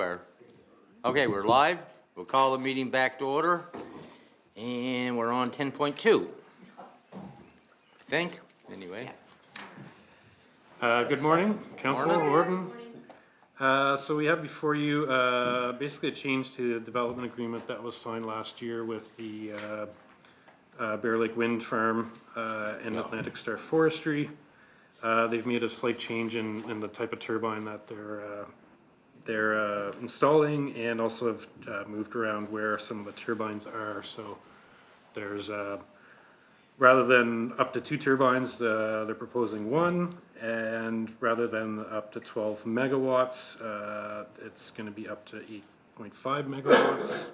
Okay, we're live. We'll call the meeting back to order. And we're on 10.2. I think, anyway. Good morning, Council, Morning. Warden. So we have before you basically a change to the development agreement that was signed last year with the Bear Lake Wind Farm and Atlantic Star Forestry. They've made a slight change in the type of turbine that they're installing, and also have moved around where some of the turbines are. So there's rather than up to 2 turbines, they're proposing 1, and rather than up to 12 megawatts, it's going to be up to 8.5 megawatts,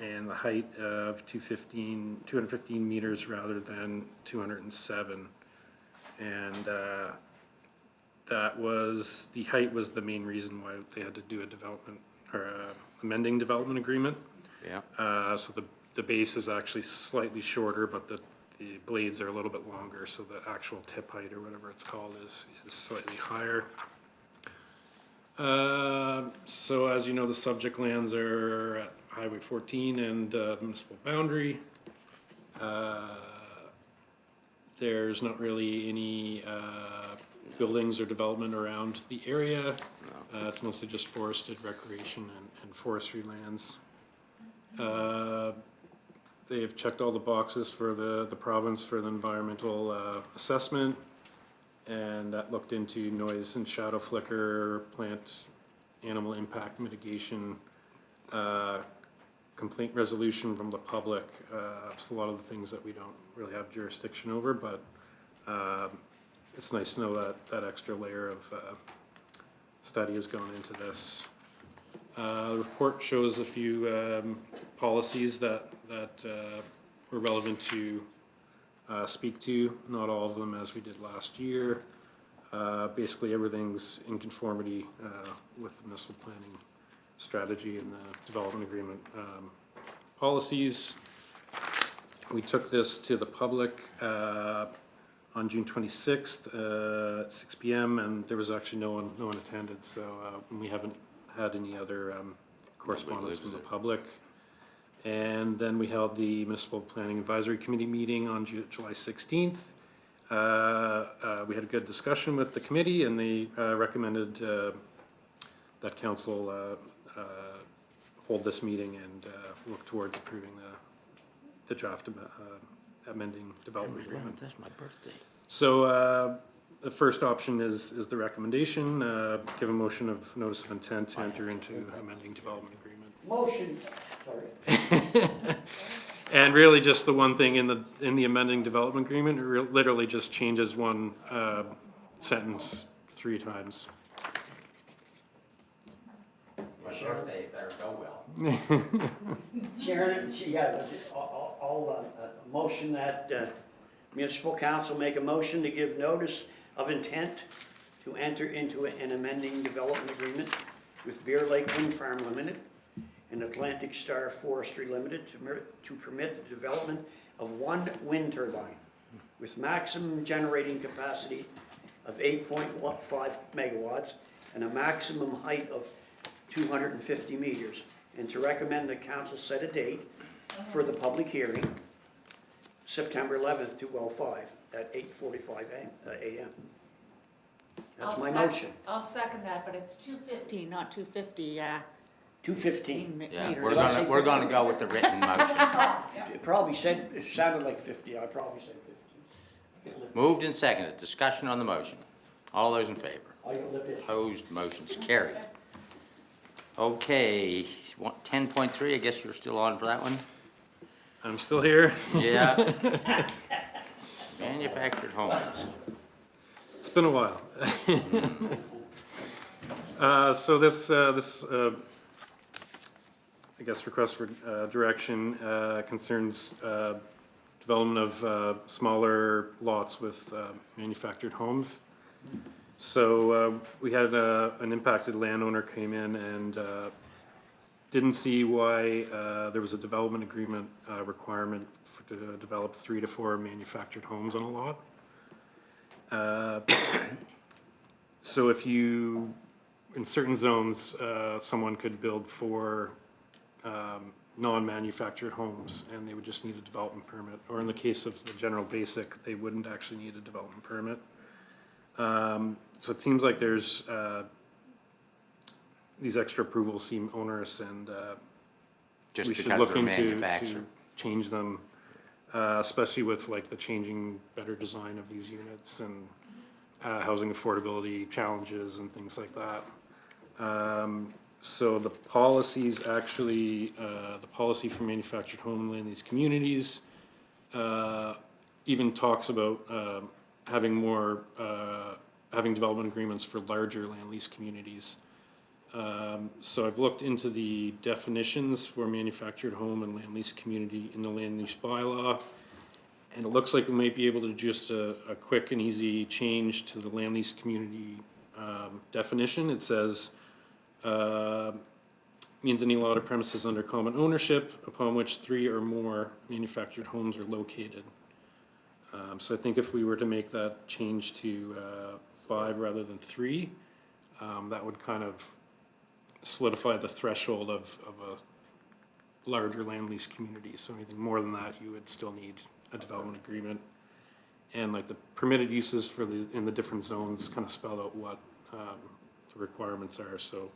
and the height of 215 meters rather than 207. And the height was the main reason why they had to do a development or amending development agreement. Yeah. So the base is actually slightly shorter, but the blades are a little bit longer, so the actual tip height, or whatever it's called, is slightly higher. So as you know, the subject lands are at Highway 14 and municipal boundary. There's not really any buildings or development around the area. It's mostly just forested recreation and forestry lands. They've checked all the boxes for the province for the environmental assessment, and that looked into noise and shadow flicker, plant animal impact mitigation, complaint resolution from the public. It's a lot of the things that we don't really have jurisdiction over, but it's nice to know that extra layer of study has gone into this. The report shows a few policies that were relevant to speak to, not all of them as we did last year. Basically everything's in conformity with the municipal planning strategy and the development agreement policies. We took this to the public on June 26th at 6 p.m. and there was actually no one attended, so we haven't had any other correspondence from the public. And then we held the Municipal Planning Advisory Committee meeting on July 16th. We had a good discussion with the committee, and they recommended that council hold this meeting and look towards approving the draft amending development agreement. That's my birthday. So the first option is the recommendation, give a motion of notice of intent to enter into amending development agreement. Motion, sorry. And really just the one thing in the amending development agreement, it literally just changes one sentence 3 times. My birthday better go well. Sharon, I'll motion that municipal council make a motion to give notice of intent to enter into an amending development agreement with Bear Lake Wind Farm Limited and Atlantic Star Forestry Limited to permit the development of 1 wind turbine with maximum generating capacity of 8.5 megawatts and a maximum height of 250 meters, and to recommend the council set a date for the public hearing, September 11th, 2005 at 8:45 a.m. That's my motion. I'll second that, but it's 215, not 250, 215. Yeah, meters. we're gonna go with the written motion. It sounded like 50, I probably said 50. Moved and seconded. Discussion on the motion. All those in favor? I got lip issue. Opposed, motion's carried. Okay, 10.3, I guess you're still on for that one? I'm still here. Yeah. Manufactured homes. It's been a while. So this I guess request for direction concerns development of smaller lots with manufactured homes. So we had an impacted landowner came in and didn't see why there was a development agreement requirement to develop 3 to 4 manufactured homes on a lot. So if you in certain zones, someone could build 4 non-manufactured homes, and they would just need a development permit. Or in the case of the general basic, they wouldn't actually need a development permit. So it seems like there's, these extra approvals seem onerous, and Just we should because look they're into manufactured. change them, especially with like the changing better design of these units and housing affordability challenges and things like that. So the policies actually, the policy for manufactured home and land use communities even talks about having more, having development agreements for larger land lease communities. So I've looked into the definitions for manufactured home and land lease community in the land use bylaw. And it looks like we might be able to just a quick and easy change to the land lease community definition. It says, means any lot or premises under common ownership upon which 3 or more manufactured homes are located. So I think if we were to make that change to 5 rather than 3, that would kind of solidify the threshold of a larger land lease community. So anything more than that, you would still need a development agreement. And like the permitted uses for in the different zones kind of spell out what the requirements are. So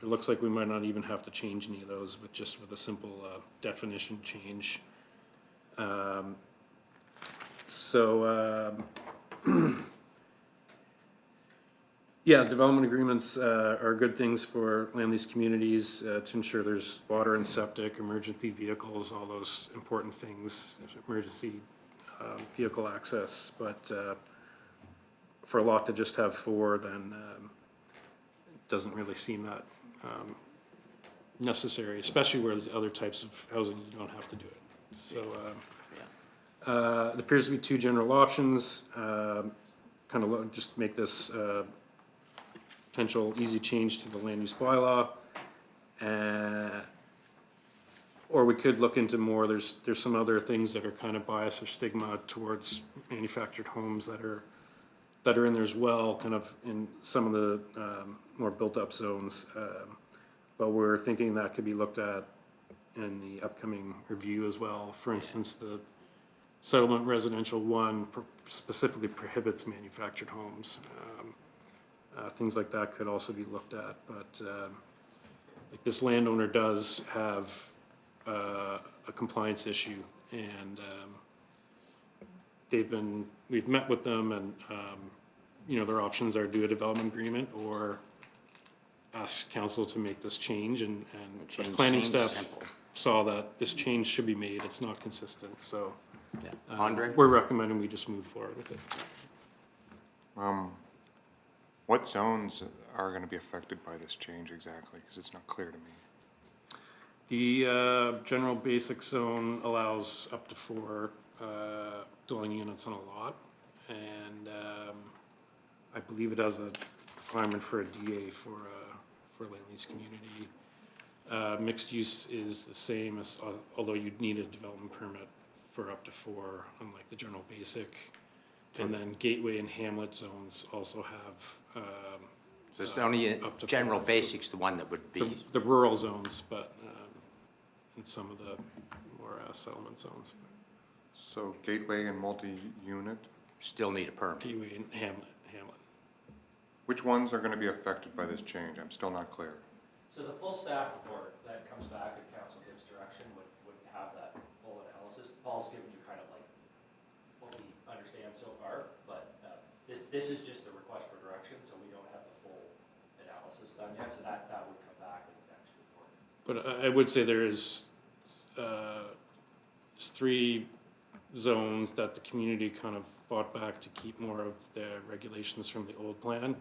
it looks like we might not even have to change any of those, but just with a simple definition change. Yeah, development agreements are good things for land lease communities to ensure there's water and septic, emergency vehicles, all those important things, emergency vehicle access. But for a lot to just have 4, then it doesn't really seem that necessary, especially where there's other types of housing you don't have to do it. So there appears to be 2 general options. Kind of just make this potential easy change to the land use bylaw. Or we could look into more, there's some other things that are kind of bias or stigma towards manufactured homes that are in there as well, kind of in some of the more built up zones. But we're thinking that could be looked at in the upcoming review as well. For instance, the settlement residential 1 specifically prohibits manufactured homes. Things like that could also be looked at, but like this landowner does have a compliance issue, and we've met with them, and you know, their options are do a development agreement or ask council to make this change, and the planning seems staff simple. saw that this change should be made. It's not consistent, so Yeah. Andre? we're recommending we just move forward with it. What zones are gonna be affected by this change exactly? Because it's not clear to me. The general basic zone allows up to 4 dwelling units on a lot, and I believe it has a requirement for a DA for land lease community. Mixed use is the same, as although you'd need a development permit for up to 4, unlike the general basic. And then gateway and hamlet zones also have So it's only up to general 5, so basics, the one that would be, the rural zones, but in some of the more settlement zones. So gateway and multi-unit, still need a permit. Gateway and hamlet. which ones are gonna be affected by this change? I'm still not clear. So the full staff report that comes back if council gives direction would have that full analysis. Paul's given you kind of like what we understand so far, but this is just the request for direction, so we don't have the full analysis done yet, so that would come back in the next report. But I would say there is just 3 zones that the community kind of fought back to keep more of the regulations from the old plan.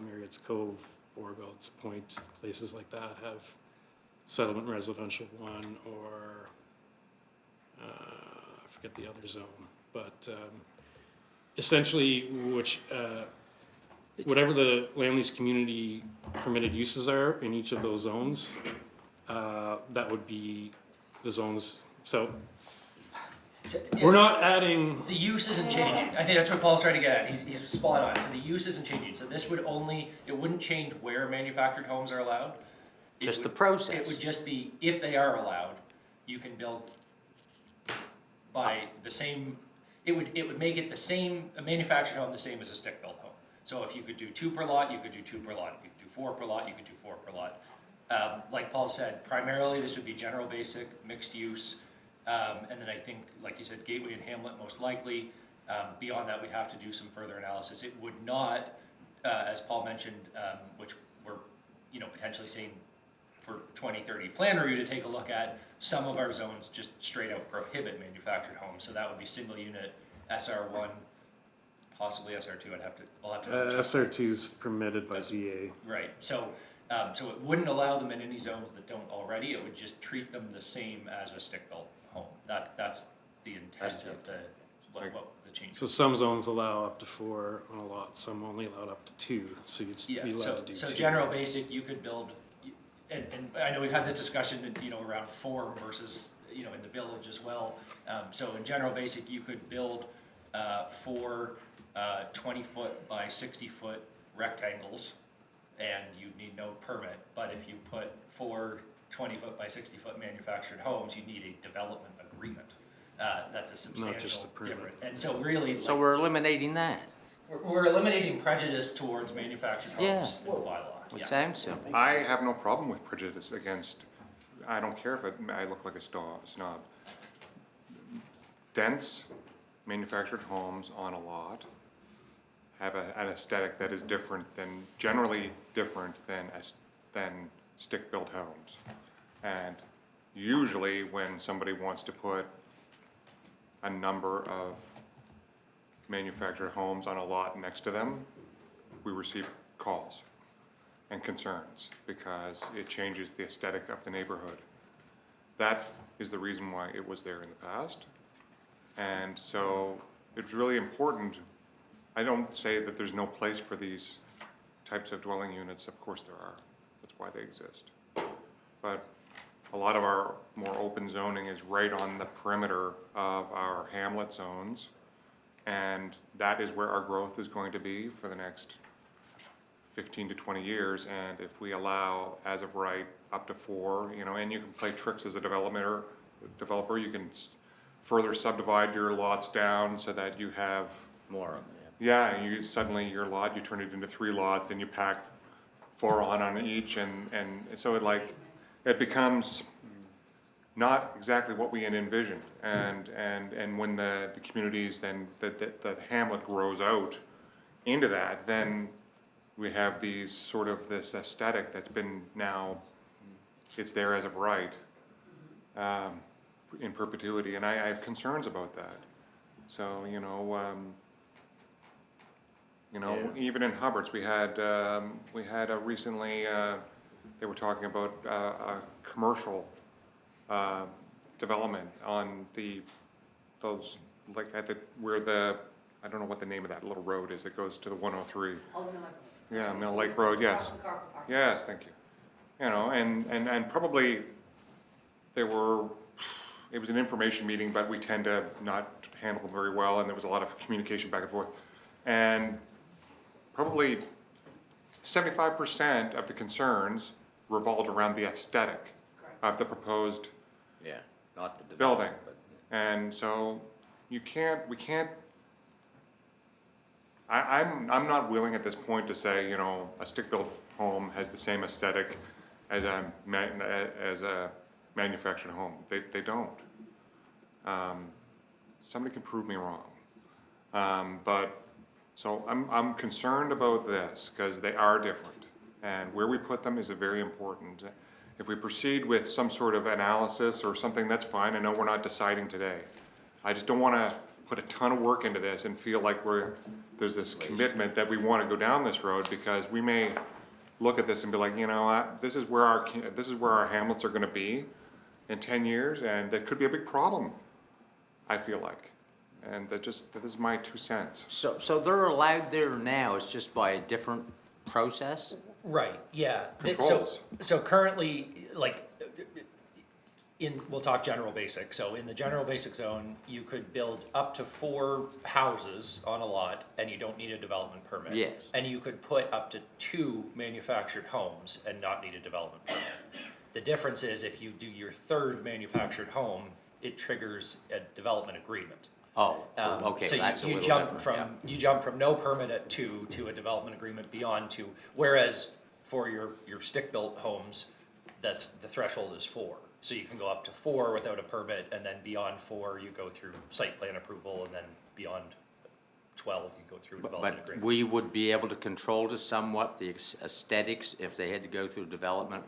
Marriott's Cove, Borgold's Point, places like that have settlement residential 1, or I forget the other zone, but essentially whatever the land lease community permitted uses are in each of those zones, that would be the zones. So We're not adding, The use isn't changing. I think that's what Paul's trying to get at. He's spot on. So the use isn't changing. So this would it wouldn't change where manufactured homes are allowed. It Just the would- process. It would just be, if they are allowed, you can build by the same, it would make it the same, a manufactured home the same as a stick-built home. So if you could do 2 per lot, you could do 2 per lot. If you could do 4 per lot, you could do 4 per lot. Like Paul said, primarily this would be general basic, mixed use. And then I think, like you said, Gateway and Hamlet most likely. Beyond that, we'd have to do some further analysis. It would not, as Paul mentioned, which we're, potentially saying for 2030 plan review to take a look at, some of our zones just straight out prohibit manufactured homes. So that would be single unit, SR1, possibly SR2. I'll have to double check. SR2's permitted by DA. Right, so it wouldn't allow them in any zones that don't already, it would just treat them the same as a stick-built home. That's the intent of what the change. So some zones allow up to 4 on a lot, some only allow up to 2, so you'd Yeah, be allowed to do 2. so general basic, you could build, and I know we've had the discussion, around form versus, in the village as well. So in general basic, you could build 4 20-foot by 60-foot rectangles, and you'd need no permit. But if you put 4 20-foot by 60-foot manufactured homes, you need a development agreement. That's a Not just substantial a permit. difference. And so really, So we're eliminating that, we're eliminating prejudice towards manufactured Yeah. homes in the bylaw. which Yeah. sounds simple. I have no problem with prejudice against, I don't care if I look like a snob. Dense manufactured homes on a lot have an aesthetic that is generally different than stick-built homes. And usually when somebody wants to put a number of manufactured homes on a lot next to them, we receive calls and concerns because it changes the aesthetic of the neighborhood. That is the reason why it was there in the past. And so it's really important. I don't say that there's no place for these types of dwelling units. Of course there are. That's why they exist. But a lot of our more open zoning is right on the perimeter of our hamlet zones. And that is where our growth is going to be for the next 15 to 20 years. And if we allow, as of right, up to 4, and you can play tricks as a developer, you can further subdivide your lots down so that you have, More of it, yeah, and suddenly your lot, you turn it into 3 lots and you pack 4 on each, and so it becomes not exactly what we had envisioned. And when the communities, then the hamlet grows out into that, then we have this aesthetic that's been now, it's there as of right, in perpetuity, and I have concerns about that. So, even in Hubbard's, we had recently, they were talking about a commercial development on I don't know what the name of that little road is that goes to the 103. Yeah, Mill Lake Road, yes. Yes, thank you. And probably it was an information meeting, but we tend to not handle them very well, and there was a lot of communication back and forth. And probably 75% of the concerns revolved around the aesthetic of the proposed yeah, not the building. development, but. And so we can't, I'm not willing at this point to say, a stick-built home has the same aesthetic as a manufactured home. They don't. Somebody can prove me wrong. So I'm concerned about this because they are different, and where we put them is very important. If we proceed with some sort of analysis or something, that's fine. I know we're not deciding today. I just don't want to put a ton of work into this and feel like there's this commitment that we want to go down this road, because we may look at this and be like, this is where our hamlets are going to be in 10 years, and that could be a big problem, I feel like. And that is my 2 cents. So they're allowed there now, it's just by a different process? Right, yeah. Controls. So currently, we'll talk general basic, so in the general basic zone, you could build up to 4 houses on a lot, and you don't need a development permit. Yes. And you could put up to 2 manufactured homes and not need a development permit. The difference is if you do your 3rd manufactured home, it triggers a development agreement. Oh, okay, So that's a you little jump different, from, yeah. you jump from no permit at 2 to a development agreement beyond 2, whereas for your stick-built homes, the threshold is 4. So you can go up to 4 without a permit, and then beyond 4, you go through site plan approval, and then beyond 12, you go through development But agreement. we would be able to control to somewhat the aesthetics if they had to go through development?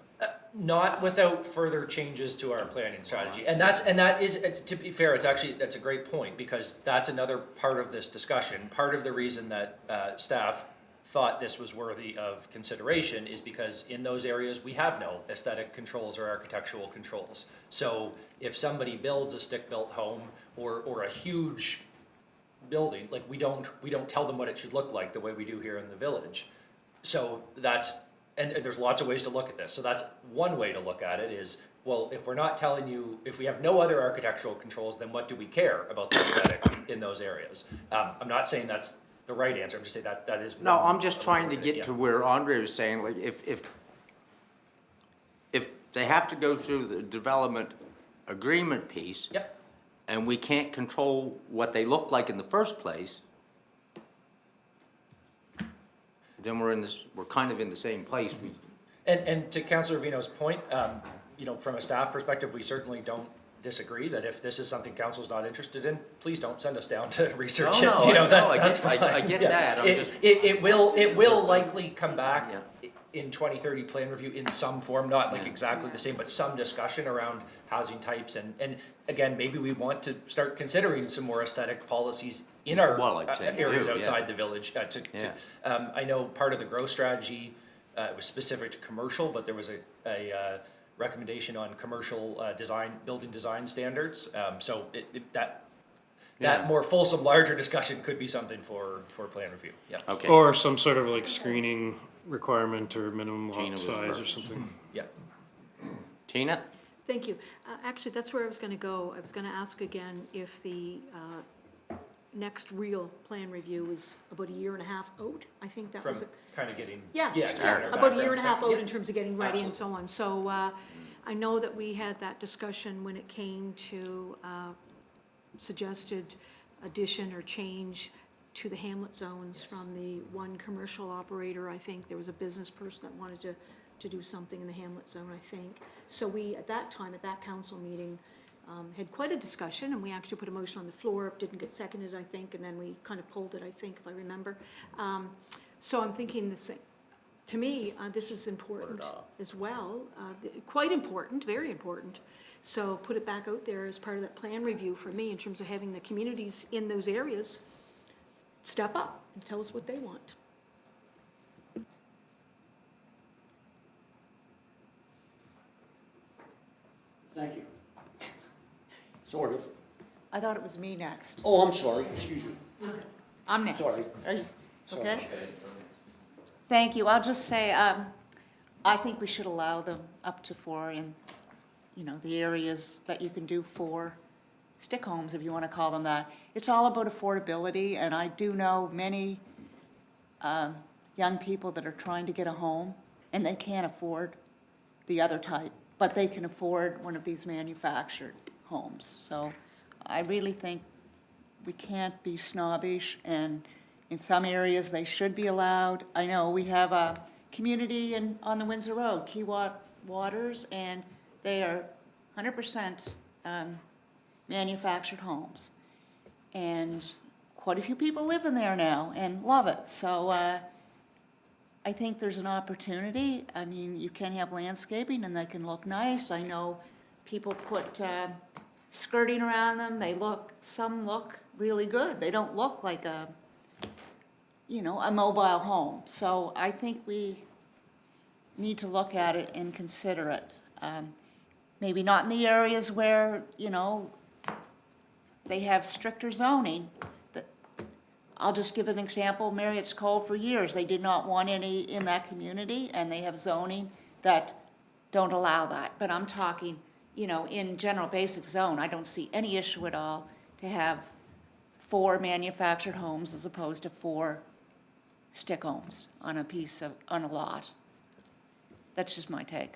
Not without further changes to our planning strategy, and that is, to be fair, that's a great point, because that's another part of this discussion. Part of the reason that, staff thought this was worthy of consideration is because in those areas, we have no aesthetic controls or architectural controls. So if somebody builds a stick-built home or a huge building, like we don't tell them what it should look like the way we do here in the village. So and there's lots of ways to look at this. So that's one way to look at it is, well, if we're not telling you, if we have no other architectural controls, then what do we care about the aesthetic in those areas? I'm not saying that's the right answer, I'm just saying that is. No, one I'm just of the trying to ways, get yeah. to where Andre was saying, like, if they have to go through the development agreement piece. Yep. And we can't control what they look like in the first place, then we're kind of in the same place. And to Councilor Vino's point, from a staff perspective, we certainly don't disagree that if this is something council's not interested in, please don't send us down to research it. That's fine. I get Yeah. that, I'm just. It will likely come back Yeah. in 2030 plan review in some form, not like Yeah. exactly the same, but some discussion around housing types and again, maybe we want to start considering some more aesthetic policies in our Well, I'd say you areas do, yeah. outside the village. I know part of the growth strategy was specific to commercial, but there was a recommendation on commercial building design standards. So that Yeah. more fulsome, larger discussion could be something for plan review, yeah. Okay, Or some sort of like screening requirement or minimum Tina lot was size or first. something. Yeah. Tina? Thank you. Actually, that's where I was gonna go. I was gonna ask again if the next real plan review is about a year and a half out. I think that From was, kind of getting. yeah, getting our about a year and a background half stuff. out in terms of getting ready and so on. So I know that we had that discussion when it came to suggested addition or change to the hamlet zones from the one commercial operator. I think there was a business person that wanted to do something in the hamlet zone, I think. So we, at that time, at that council meeting, had quite a discussion, and we actually put a motion on the floor, it didn't get seconded, I think, and then we kind of pulled it, I think, if I remember. So I'm thinking the same. To me, this is important as well, quite important, very important. So put it back out there as part of that plan review for me in terms of having the communities in those areas step up and tell us what they want. Thank you. Sort of. I thought it was me next. Oh, I'm sorry, excuse me. I'm next. Sorry. Are you, Sorry. okay? Thank you. I'll just say, I think we should allow them up to 4 in, the areas that you can do 4 stick homes, if you want to call them that. It's all about affordability, and I do know many young people that are trying to get a home, and they can't afford the other type, but they can afford one of these manufactured homes. So I really think we can't be snobbish, and in some areas, they should be allowed. I know we have a community on the Windsor Road, Kiewat Waters, and they are 100% manufactured homes. And quite a few people live in there now and love it. So I think there's an opportunity. I mean, you can have landscaping and they can look nice. I know people put skirting around them. Some look really good. They don't look like a mobile home. So I think we need to look at it and consider it. Maybe not in the areas where, they have stricter zoning. I'll just give an example. Marriott's Cove, for years, they did not want any in that community, and they have zoning that don't allow that. But I'm talking you know, in general basic zone, I don't see any issue at all to have 4 manufactured homes as opposed to 4 stick homes on on a lot. That's just my take.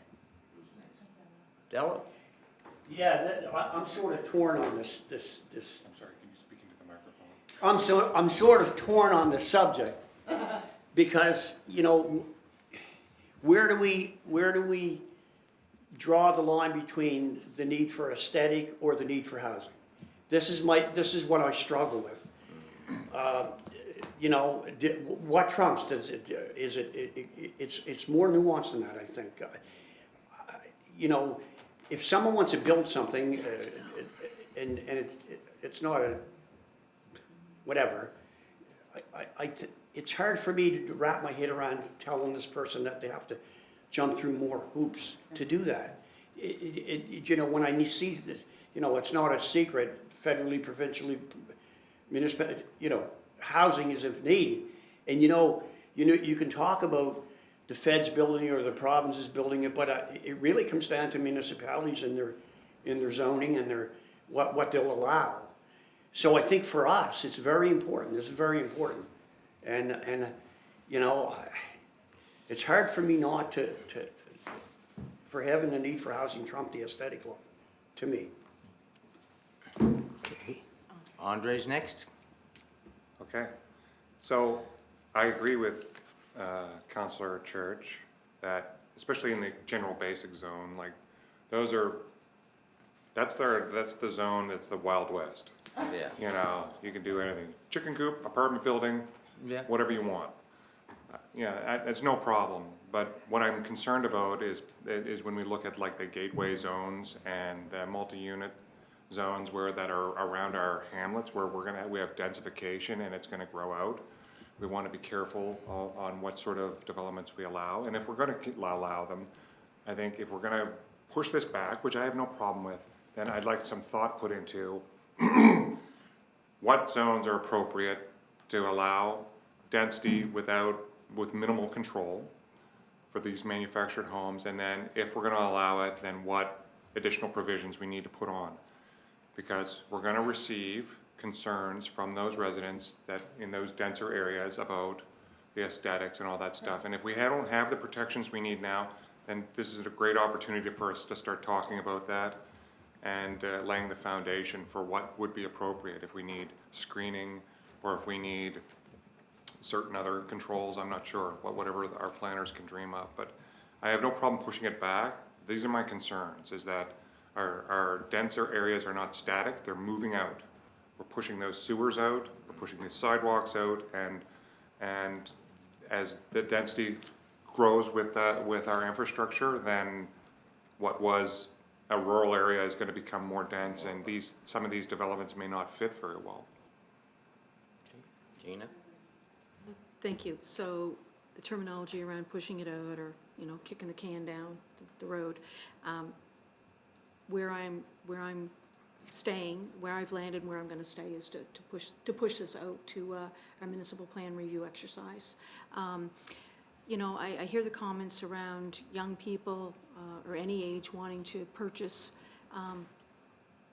Della? Yeah, I'm sort of torn on this. I'm sorry, can you speak into the microphone? I'm sort of torn on the subject, because, you know, where do we draw the line between the need for aesthetic or the need for housing? This is what I struggle with. You know, what trumps? It's more nuanced than that, I think. You know, if someone wants to build something, and it's not a, whatever, it's hard for me to wrap my head around telling this person that they have to jump through more hoops to do that. You know, when I see this, you know, it's not a secret, federally, provincially, municipal, you know, housing is of need. And you can talk about the feds building it or the provinces building it, but it really comes down to municipalities and their zoning and their what they'll allow. So I think for us, it's very important. This is very important, and you know, it's hard for me not to for having the need for housing trump the aesthetic law, to me. Okay. Andre's next. Okay, so I agree with Councillor Church that, especially in the general basic zone, like, that's the zone, that's the Wild West. Yeah. You know, you can do anything, chicken coop, apartment building, Yeah. whatever you want. Yeah, it's no problem, but what I'm concerned about is when we look at like the gateway zones and the multi-unit zones that are around our hamlets, where we have densification and it's gonna grow out. We wanna be careful on what sort of developments we allow, and if we're gonna allow them, I think if we're gonna push this back, which I have no problem with, then I'd like some thought put into what zones are appropriate to allow density with minimal control for these manufactured homes, and then if we're gonna allow it, then what additional provisions we need to put on. Because we're gonna receive concerns from those residents that in those denser areas about the aesthetics and all that stuff. And if we don't have the protections we need now, then this is a great opportunity for us to start talking about that and laying the foundation for what would be appropriate if we need screening or if we need certain other controls. I'm not sure, whatever our planners can dream up, but I have no problem pushing it back. These are my concerns, is that our denser areas are not static, they're moving out. We're pushing those sewers out, we're pushing these sidewalks out, and as the density grows with our infrastructure, then what was a rural area is gonna become more dense, and some of these developments may not fit very well. Gina? Thank you. So the terminology around pushing it out or, you know, kicking the can down the road, where I'm staying, where I've landed, where I'm gonna stay is to push this out to our municipal plan review exercise. You know, I hear the comments around young people or any age wanting to purchase.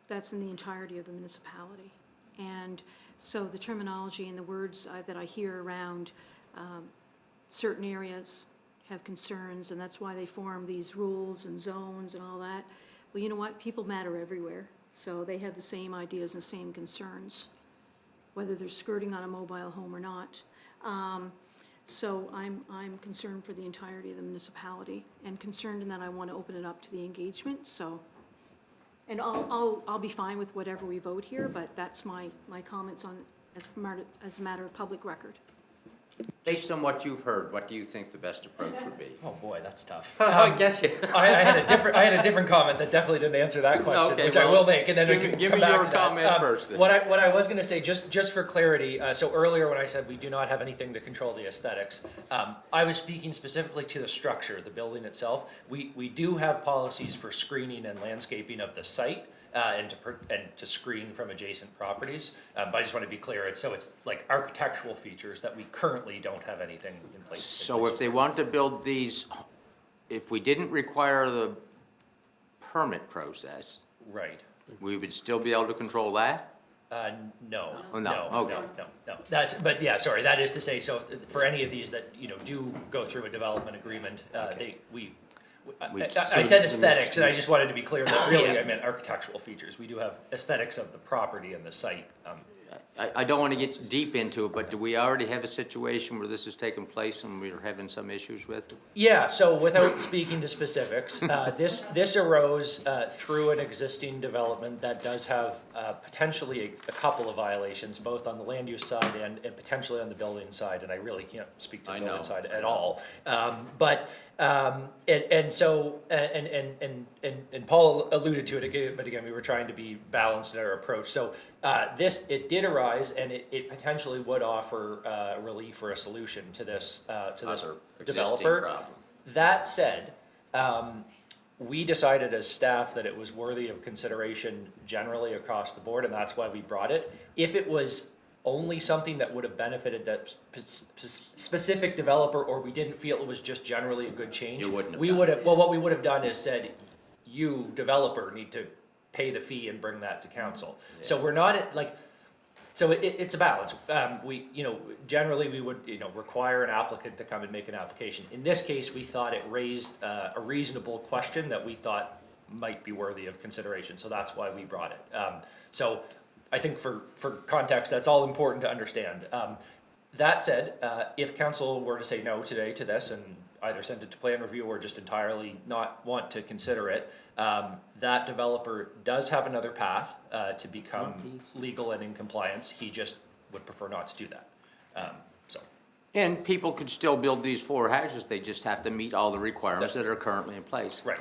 That's in the entirety of the municipality. And so the terminology and the words that I hear around certain areas have concerns, and that's why they form these rules and zones and all that. Well, you know what? People matter everywhere, so they have the same ideas and same concerns, whether they're skirting on a mobile home or not. So I'm concerned for the entirety of the municipality, and concerned in that I want to open it up to the engagement. So, and I'll be fine with whatever we vote here, but that's my comments on as a matter of public record. Based on what you've heard, what do you think the best approach would be? Oh boy, that's tough. I guess you. I had a different comment that definitely didn't answer that question, Okay, which I well, will make, and then we can give come me back your to that. comment first, then. What I was going to say, just for clarity, so earlier when I said we do not have anything to control the aesthetics, I was speaking specifically to the structure, the building itself. We do have policies for screening and landscaping of the site. And to screen from adjacent properties, but I just want to be clear. It's like architectural features that we currently don't have anything in place. So if they want to build these, if we didn't require the permit process, Right. we would still be able to control that? No. Oh, no, okay. No. That's, but yeah, sorry, that is to say, so for any of these that, do go through a development agreement, I said aesthetics, and I just wanted to be clear that really I meant architectural features. We do have aesthetics of the property and the site. I don't want to get deep into it, but do we already have a situation where this has taken place and we're having some issues with it? Yeah, so without speaking to specifics, this arose through an existing development that does have potentially a couple of violations, both on the land use side and potentially on the building side, and I really can't speak to the I building know. side at all. And Paul alluded to it again, but again, we were trying to be balanced in our approach. So it did arise, and it potentially would offer relief or a solution to this Other existing developer. problem. That said, we decided as staff that it was worthy of consideration generally across the board, and that's why we brought it. If it was only something that would have benefited that specific developer, or we didn't feel it was just generally a good change. You wouldn't have we done would have, well, what we would have done is said, you developer need to pay the fee and bring that to council. So we're not at, like, so it's a balance. Generally we would, require an applicant to come and make an application. In this case, we thought it raised a reasonable question that we thought might be worthy of consideration, so that's why we brought it. So I think for context, that's all important to understand. That said, if council were to say no today to this and either send it to plan review or just entirely not want to consider it, that developer does have another path to become legal and in compliance. He just would prefer not to do that. And people could still build these 4 houses, they just have to meet all the requirements That's- that are currently in place. Right.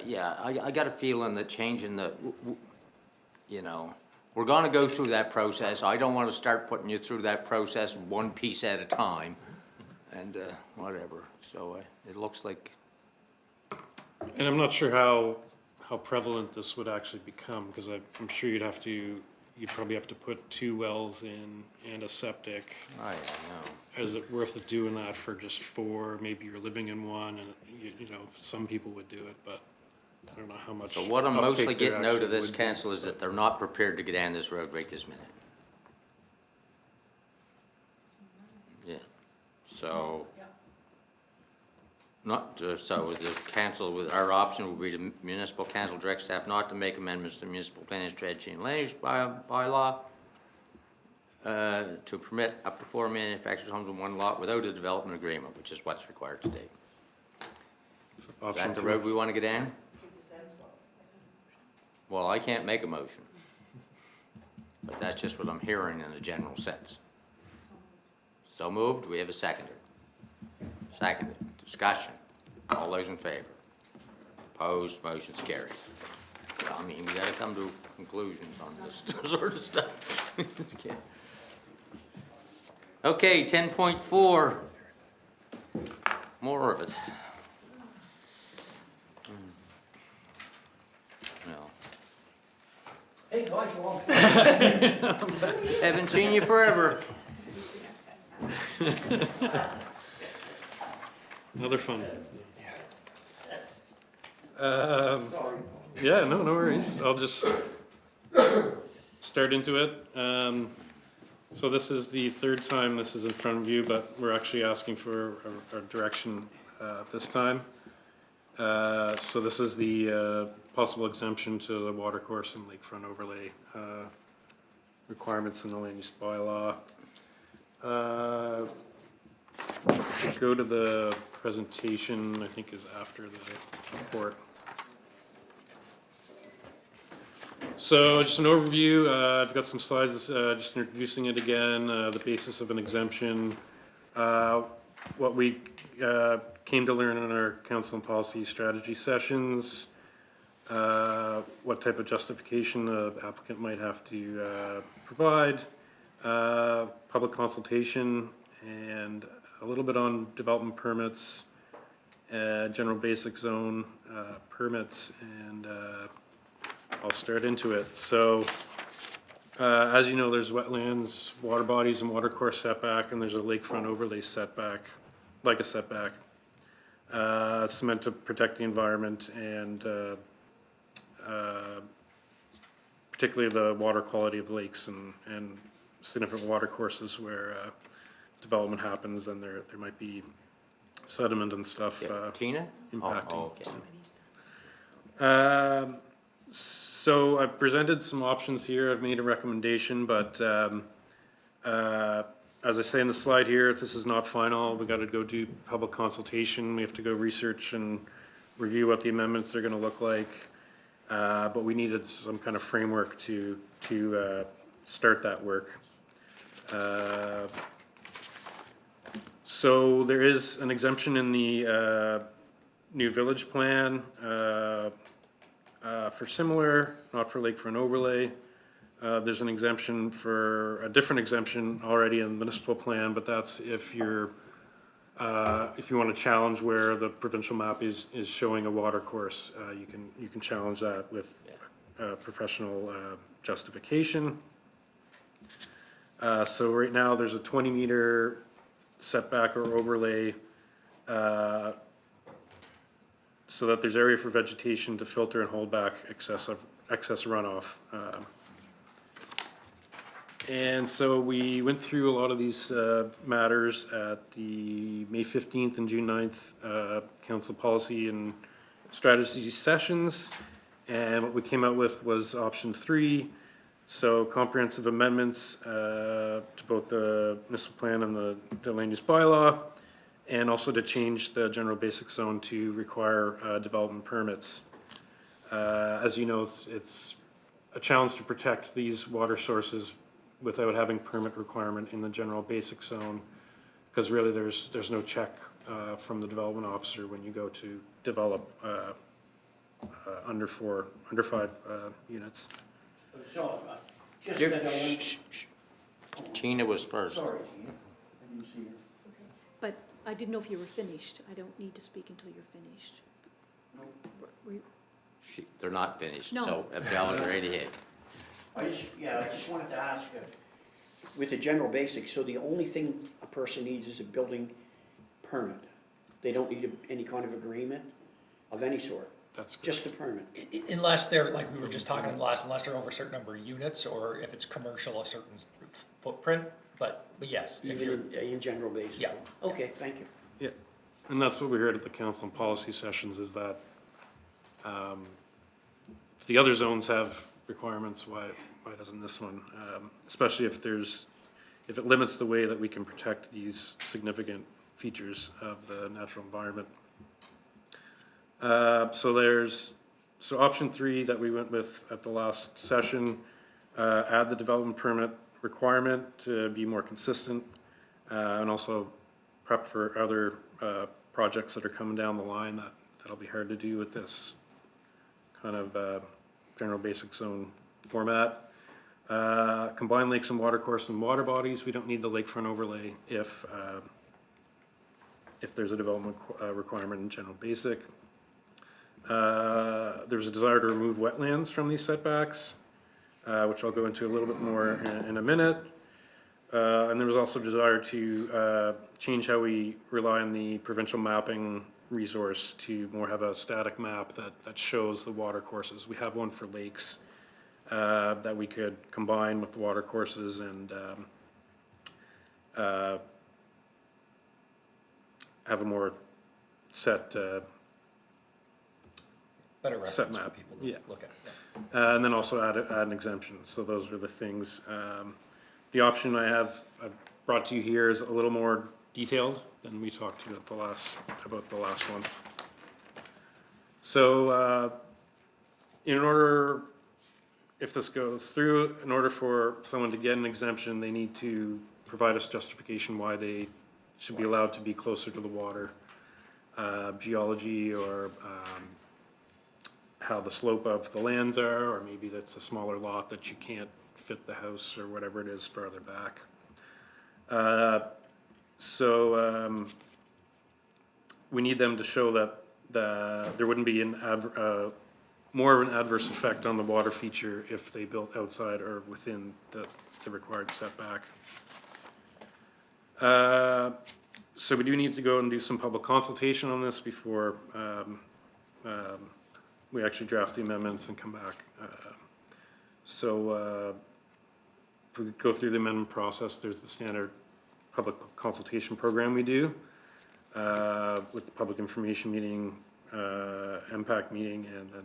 Yeah, I got a feeling that changing we're gonna go through that process. I don't wanna start putting you through that process one piece at a time, and, whatever. So, it looks like, And I'm not sure how prevalent this would actually become, because I'm sure you'd probably have to put 2 wells in and a septic. I don't know. Is it worth it doing that for just 4? Maybe you're living in one, and some people would do it, but I don't know how much. So what I'm uptake mostly there getting out of actually this would be. council is that they're not prepared to get down this road right this minute. Yeah, so. So the council, with our option would be the municipal council direct staff not to make amendments to municipal planning strategy and land use bylaw to permit up to 4 manufactured homes in one lot without a development agreement, which is what's required today. Is Option that the 2. road we want to get down? Well, I can't make a motion, but that's just what I'm hearing in a general sense. So moved, we have a seconder. Seconded, discussion, all those in favor? Opposed, motion's carried. I mean, we gotta come to conclusions on this sort of stuff. Okay, 10.4, more of it. No. Hey, guys, well, Haven't seen you forever. Another fun. sorry. Yeah, no worries. I'll just start into it. So this is the 3rd time this is in front of you, but we're actually asking for a direction this time. So this is the possible exemption to the watercourse and lakefront overlay requirements in the land use bylaw. Go to the presentation, I think is after the report. So just an overview, I've got some slides, just introducing it again, the basis of an exemption. What we came to learn in our council and policy strategy sessions, what type of justification the applicant might have to provide, public consultation, and a little bit on development permits, general basic zone permits, and I'll start into it. So, as you know, there's wetlands, water bodies, and watercourse setback, and there's a lakefront overlay setback, like a setback. It's meant to protect the environment and particularly the water quality of lakes and significant water courses where development happens, and there might be sediment and stuff. Yeah, Tina? impacting. Oh, okay. So I've presented some options here, I've made a recommendation, but as I say in the slide here, this is not final, we gotta go do public consultation, we have to go research and review what the amendments are gonna look like. But we needed some kind of framework to start that work. So there is an exemption in the new village plan for similar, not for lakefront overlay. There's an exemption for, a different exemption already in the municipal plan, but that's if you're, if you want to challenge where the provincial map is showing a water course, you can challenge that with professional justification. So right now, there's a 20-meter setback or overlay so that there's area for vegetation to filter and hold back excess runoff. And so we went through a lot of these matters at the May 15th and June 9th council policy and strategy sessions. And what we came out with was option 3. So comprehensive amendments to both the municipal plan and the land use bylaw, and also to change the general basic zone to require development permits. As you know, it's a challenge to protect these water sources without having permit requirement in the general basic zone, because really there's no check from the development officer when you go to develop under 5 units. So, just You're- that I shh, want- shh, shh. Tina was first. Sorry, Tina, I didn't see you. But I didn't know if you were finished. I don't need to speak until you're finished. They're not finished, No. so Abdel, you're right ahead. I just wanted to ask, with the general basics, so the only thing a person needs is a building permit? They don't need any kind of agreement of any sort, That's good. just a permit? Unless they're, like we were just talking in the last, unless they're over a certain number of units, or if it's commercial, a certain footprint, but yes. if you're- Even in general basics? Yeah. Okay, thank you. Yeah, and that's what we heard at the council and policy sessions, is that if the other zones have requirements, why doesn't this one? Especially if it limits the way that we can protect these significant features of the natural environment. So option 3 that we went with at the last session, add the development permit requirement to be more consistent, and also prep for other projects that are coming down the line that'll be hard to do with this kind of general basic zone format. Combine lakes and watercourse and water bodies, we don't need the lakefront overlay if there's a development requirement in general basic. There's a desire to remove wetlands from these setbacks, which I'll go into a little bit more in a minute. And there was also desire to change how we rely on the provincial mapping resource to more have a static map that shows the water courses. We have one for lakes that we could combine with the water courses and have a more set Better reference Set for map, people yeah. to look at. Yeah. and then also add an exemption. So those were the things. The option I've brought to you here is a little more detailed than we talked to about the last one. So if this goes through, in order for someone to get an exemption, they need to provide us justification why they should be allowed to be closer to the water, geology, or how the slope of the lands are, or maybe that's a smaller lot that you can't fit the house or whatever it is farther back. We need them to show that there wouldn't be more of an adverse effect on the water feature if they built outside or within the required setback. So we do need to go and do some public consultation on this before we actually draft the amendments and come back. So if we go through the amendment process, there's the standard public consultation program we do with the public information meeting, impact meeting, and then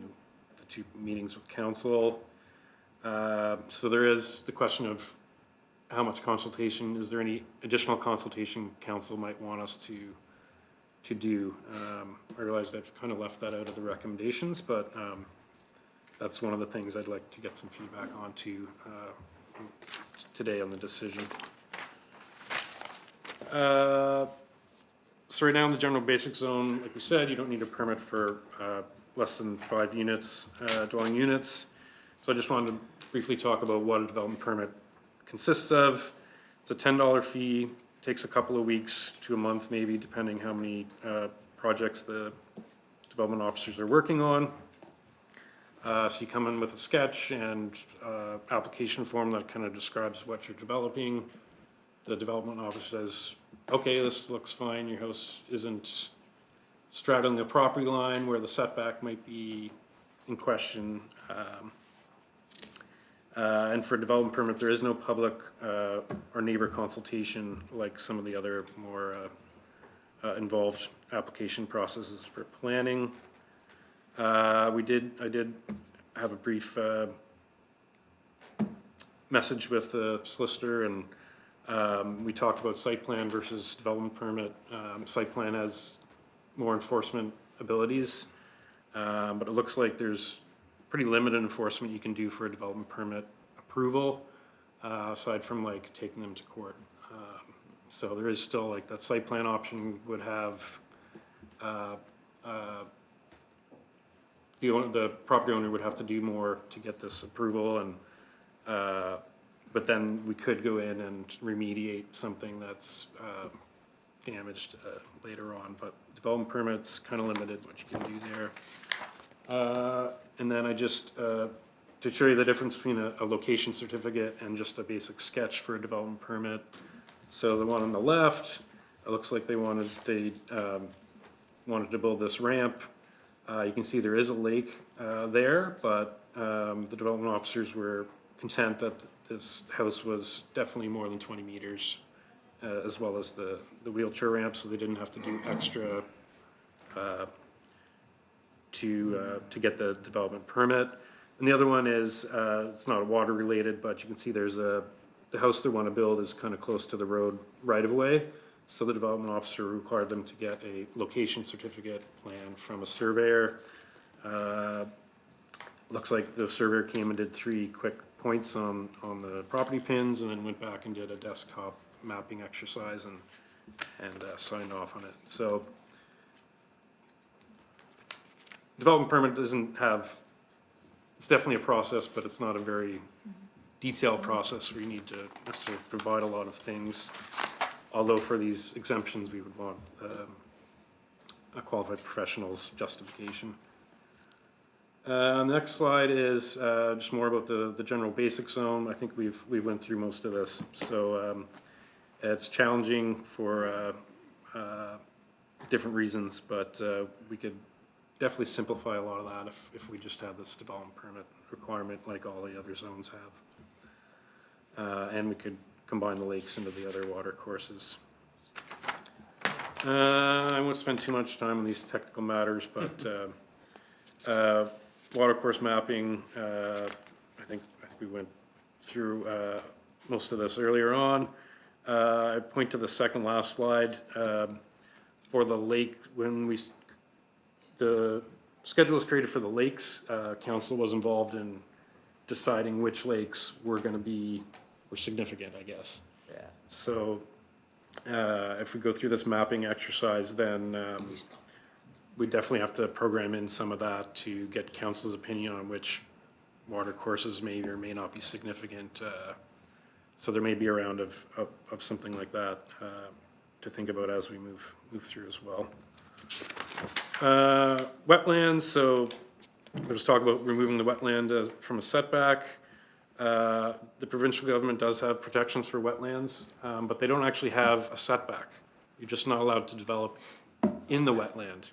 the 2 meetings with council. So there is the question of how much consultation, is there any additional consultation council might want us to do? I realize I've kind of left that out of the recommendations, but that's one of the things I'd like to get some feedback on today on the decision. So right now in the general basic zone, like we said, you don't need a permit for less than 5 units, dwelling units. So I just wanted to briefly talk about what a development permit consists of. It's a $10 fee, takes a couple of weeks to a month maybe, depending how many projects the development officers are working on. So you come in with a sketch and application form that kind of describes what you're developing. The development officer says, okay, this looks fine, your house isn't straddling the property line where the setback might be in question. And for a development permit, there is no public or neighbor consultation like some of the other more involved application processes for planning. I did have a brief message with the solicitor, and we talked about site plan versus development permit. Site plan has more enforcement abilities, but it looks like there's pretty limited enforcement you can do for a development permit approval, aside from like taking them to court. So there is still like that site plan option would have, the property owner would have to do more to get this approval, and but then we could go in and remediate something that's damaged later on. But development permits kind of limited what you can do there. And then I just to show you the difference between a location certificate and just a basic sketch for a development permit. So the one on the left, it looks like they wanted to build this ramp. You can see there is a lake there, but the development officers were content that this house was definitely more than 20 meters, as well as the wheelchair ramp, so they didn't have to do extra to get the development permit. And the other one is, it's not water related, but you can see there's the house they want to build is kind of close to the road right of way. So the development officer required them to get a location certificate plan from a surveyor. Looks like the surveyor came and did 3 quick points on the property pins, and then went back and did a desktop mapping exercise and signed off on it. So development permit doesn't have, it's definitely a process, but it's not a very detailed process where you need to necessarily provide a lot of things. Although for these exemptions, we would want a qualified professional's justification. Next slide is just more about the general basic zone. I think we went through most of this. So it's challenging for different reasons, but we could definitely simplify a lot of that if we just had this development permit requirement like all the other zones have. And we could combine the lakes into the other water courses. I won't spend too much time on these technical matters, but water course mapping, I think we went through most of this earlier on. I point to the second last slide. For the lake, when the schedule was created for the lakes, council was involved in deciding which lakes were significant, I guess. Yeah. So if we go through this mapping exercise, then we definitely have to program in some of that to get council's opinion on which water courses may or may not be significant. So there may be a round of something like that to think about as we move through as well. Wetlands, so we'll just talk about removing the wetland from a setback. The provincial government does have protections for wetlands, but they don't actually have a setback. You're just not allowed to develop in the wetland.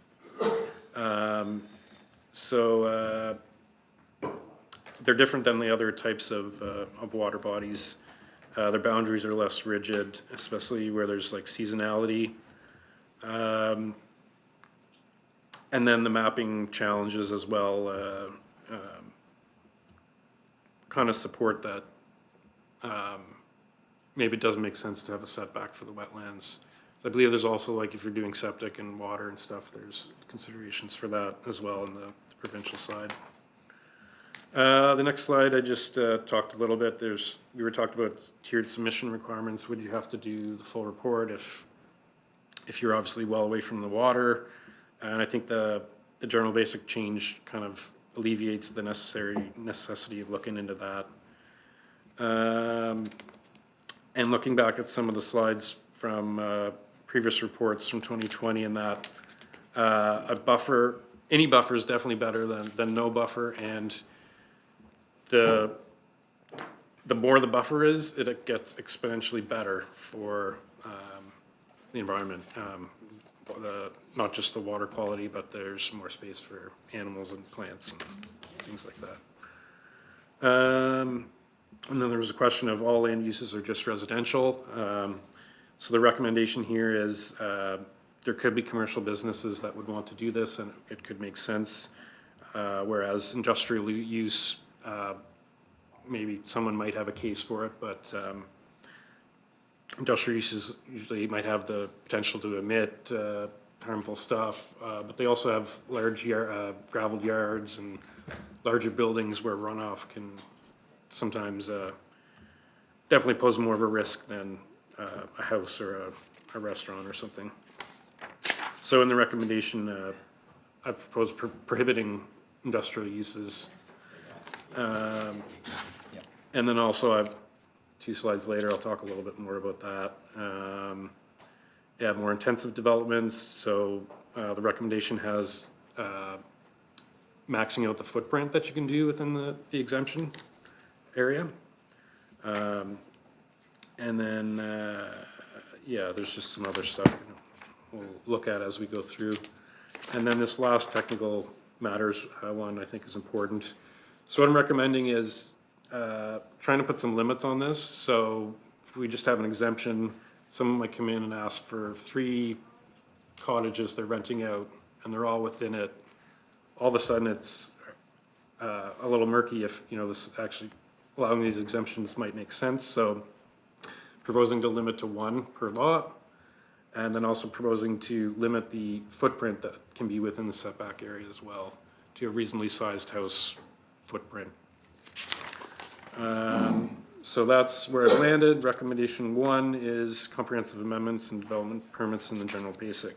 So they're different than the other types of water bodies. Their boundaries are less rigid, especially where there's like seasonality. And then the mapping challenges as well kind of support that. Maybe it doesn't make sense to have a setback for the wetlands. I believe there's also, like, if you're doing septic and water and stuff, there's considerations for that as well in the provincial side. The next slide, I just talked a little bit. We were talking about tiered submission requirements. Would you have to do the full report if you're obviously well away from the water? And I think the general basic change kind of alleviates the necessity of looking into that. And looking back at some of the slides from previous reports from 2020 and that, any buffer is definitely better than no buffer, and the more the buffer is, it gets exponentially better for the environment. Not just the water quality, but there's more space for animals and plants and things like that. And then there was a question of all land uses are just residential. So the recommendation here is there could be commercial businesses that would want to do this, and it could make sense. Whereas industrial use, maybe someone might have a case for it, but industrial uses usually might have the potential to emit harmful stuff, but they also have large graveled yards and larger buildings where runoff can sometimes definitely pose more of a risk than a house or a restaurant or something. So in the recommendation, I've proposed prohibiting industrial uses. And then also, 2 slides later, I'll talk a little bit more about that. Yeah, more intensive developments. So the recommendation has maxing out the footprint that you can do within the exemption area. And then, yeah, there's just some other stuff we'll look at as we go through. And then this last technical matters one I think is important. So what I'm recommending is trying to put some limits on this. So if we just have an exemption, someone might come in and ask for 3 cottages they're renting out, and they're all within it. All of a sudden, it's a little murky if, this actually allowing these exemptions might make sense. So proposing to limit to 1 per lot, and then also proposing to limit the footprint that can be within the setback area as well to a reasonably sized house footprint. So that's where I've landed. Recommendation 1 is comprehensive amendments and development permits in the general basic.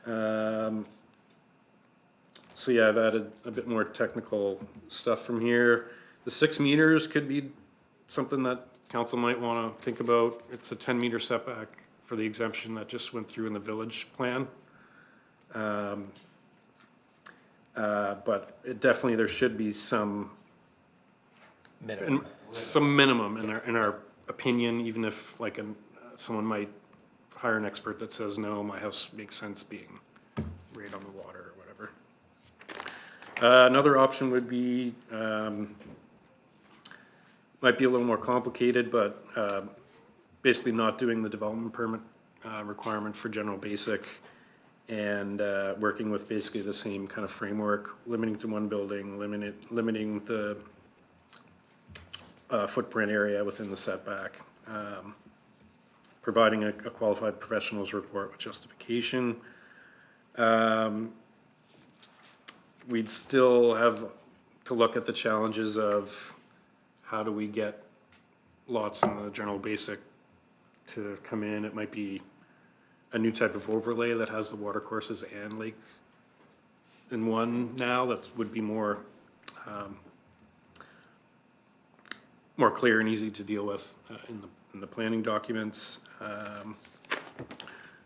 So yeah, I've added a bit more technical stuff from here. The 6 meters could be something that council might want to think about. It's a 10-meter setback for the exemption that just went through in the village plan. But it definitely, there should be some minimum in our opinion, even if like someone might hire an expert that says, no, my house makes sense being right on the water or whatever. Another option would be, might be a little more complicated, but basically not doing the development permit requirement for general basic, and working with basically the same kind of framework, limiting to 1 building, limiting the footprint area within the setback, providing a qualified professionals report with justification. We'd still have to look at the challenges of how do we get lots in the general basic to come in. It might be a new type of overlay that has the water courses and lake in one now. That would be more more clear and easy to deal with in the planning documents.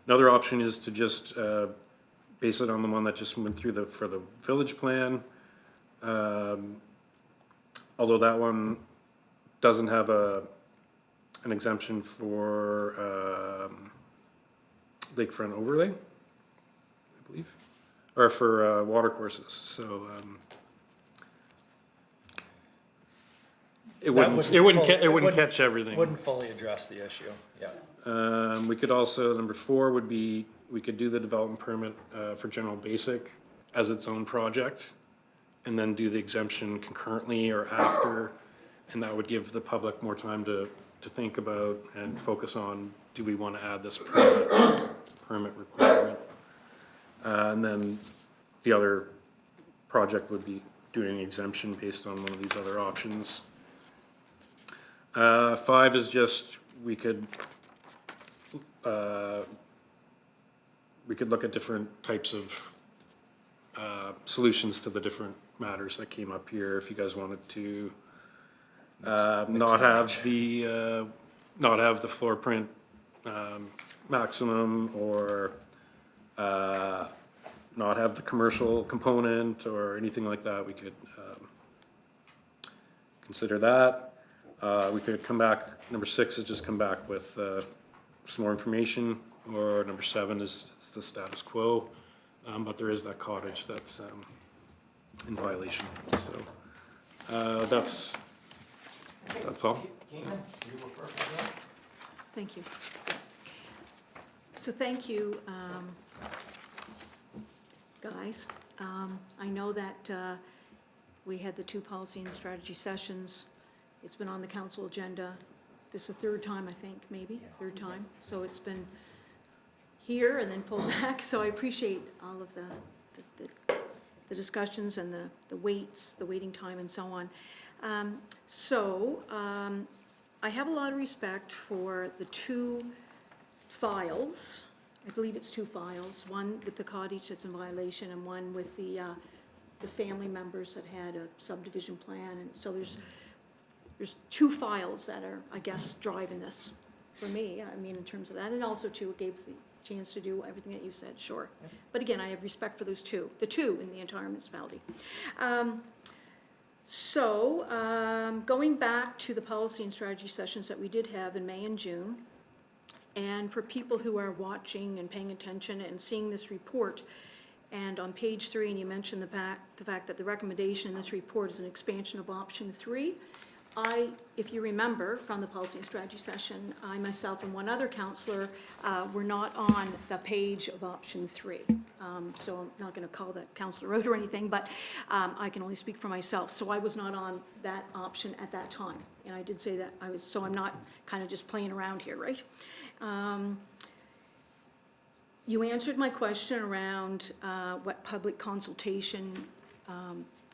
Another option is to just base it on the one that just went through for the village plan. Although that one doesn't have an exemption for lakefront overlay, I believe. or for water courses, so it wouldn't catch everything. Wouldn't fully address the issue, yeah. We could also, number 4 would be, we could do the development permit for general basic as its own project, and then do the exemption concurrently or after, and that would give the public more time to think about and focus on, do we want to add this permit requirement? And then the other project would be doing an exemption based on one of these other options. 5 is just, we could look at different types of solutions to the different matters that came up here. If you guys wanted to not have the floor print maximum, or not have the commercial component or anything like that, we could consider that. We could come back, number 6 is just come back with some more information, or number 7 is the status quo, but there is that cottage that's in violation, so that's all. Thank you. So thank you, guys. I know that we had the 2 policy and strategy sessions. It's been on the council agenda. This is the 3rd time, I think, maybe, 3rd time. So it's been here and then pulled back. So I appreciate all of the discussions and the waiting time and so on. I have a lot of respect for the 2 files. I believe it's 2 files, one with the cottage that's in violation and one with the family members that had a subdivision plan. And so there's 2 files that are, I guess, driving this for me. I mean, in terms of that, and also too, it gave the chance to do everything that you said, sure. But again, I have respect for those 2, the 2 in the entire municipality. Going back to the policy and strategy sessions that we did have in May and June, and for people who are watching and paying attention and seeing this report, and on page 3, and you mentioned the fact that the recommendation in this report is an expansion of option 3. If you remember from the policy and strategy session, I myself and one other counselor were not on the page of option 3. So I'm not going to call that counselor out or anything, but I can only speak for myself. So I was not on that option at that time. And I did say that I was, so I'm not kind of just playing around here, right? You answered my question around what public consultation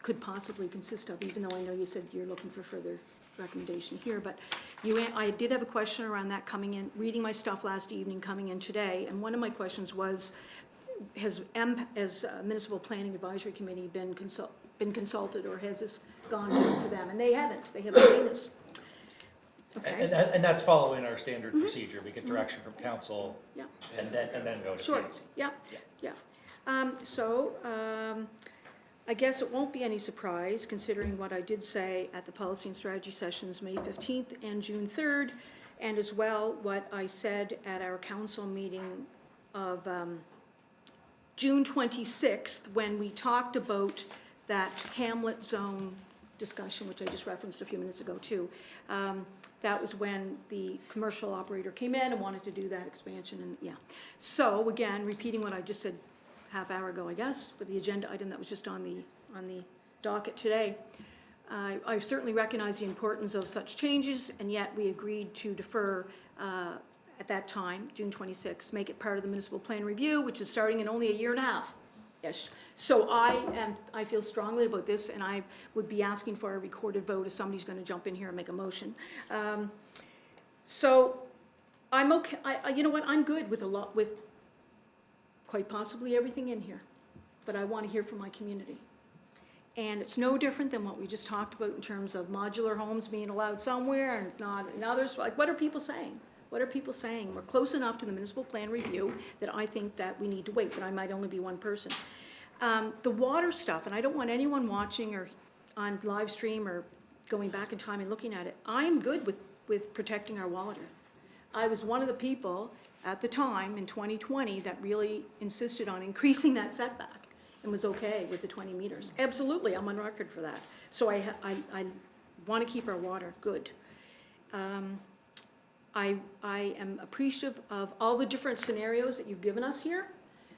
could possibly consist of, even though I know you said you're looking for further recommendation here, but I did have a question around that coming in, reading my stuff last evening, coming in today, and one of my questions was, has Municipal Planning Advisory Committee been consulted, or has this gone to them? And they haven't seen this. Okay. And that's following our standard procedure. We get direction from council, Yeah. and then go to Sure, council. yeah. I guess it won't be any surprise, considering what I did say at the policy and strategy sessions, May 15th and June 3rd, and as well what I said at our council meeting of June 26th, when we talked about that hamlet zone discussion, which I just referenced a few minutes ago too. That was when the commercial operator came in and wanted to do that expansion, and yeah. So again, repeating what I just said half hour ago, I guess, with the agenda item that was just on the docket today. I certainly recognize the importance of such changes, and yet we agreed to defer at that time, June 26th, make it part of the municipal plan review, which is starting in only a year and a half-ish. So I feel strongly about this, and I would be asking for a recorded vote if somebody's going to jump in here and make a motion. So I'm okay. You know what? I'm good with quite possibly everything in here, but I want to hear from my community. And it's no different than what we just talked about in terms of modular homes being allowed somewhere and not in others. Like, what are people saying? What are people saying? We're close enough to the municipal plan review that I think that we need to wait, but I might only be one person. The water stuff, and I don't want anyone watching or on live stream or going back in time and looking at it. I'm good with protecting our water. I was one of the people at the time in 2020 that really insisted on increasing that setback. and was okay with the 20 meters. Absolutely, I'm on record for that. So I want to keep our water good. I am appreciative of all the different scenarios that you've given us here.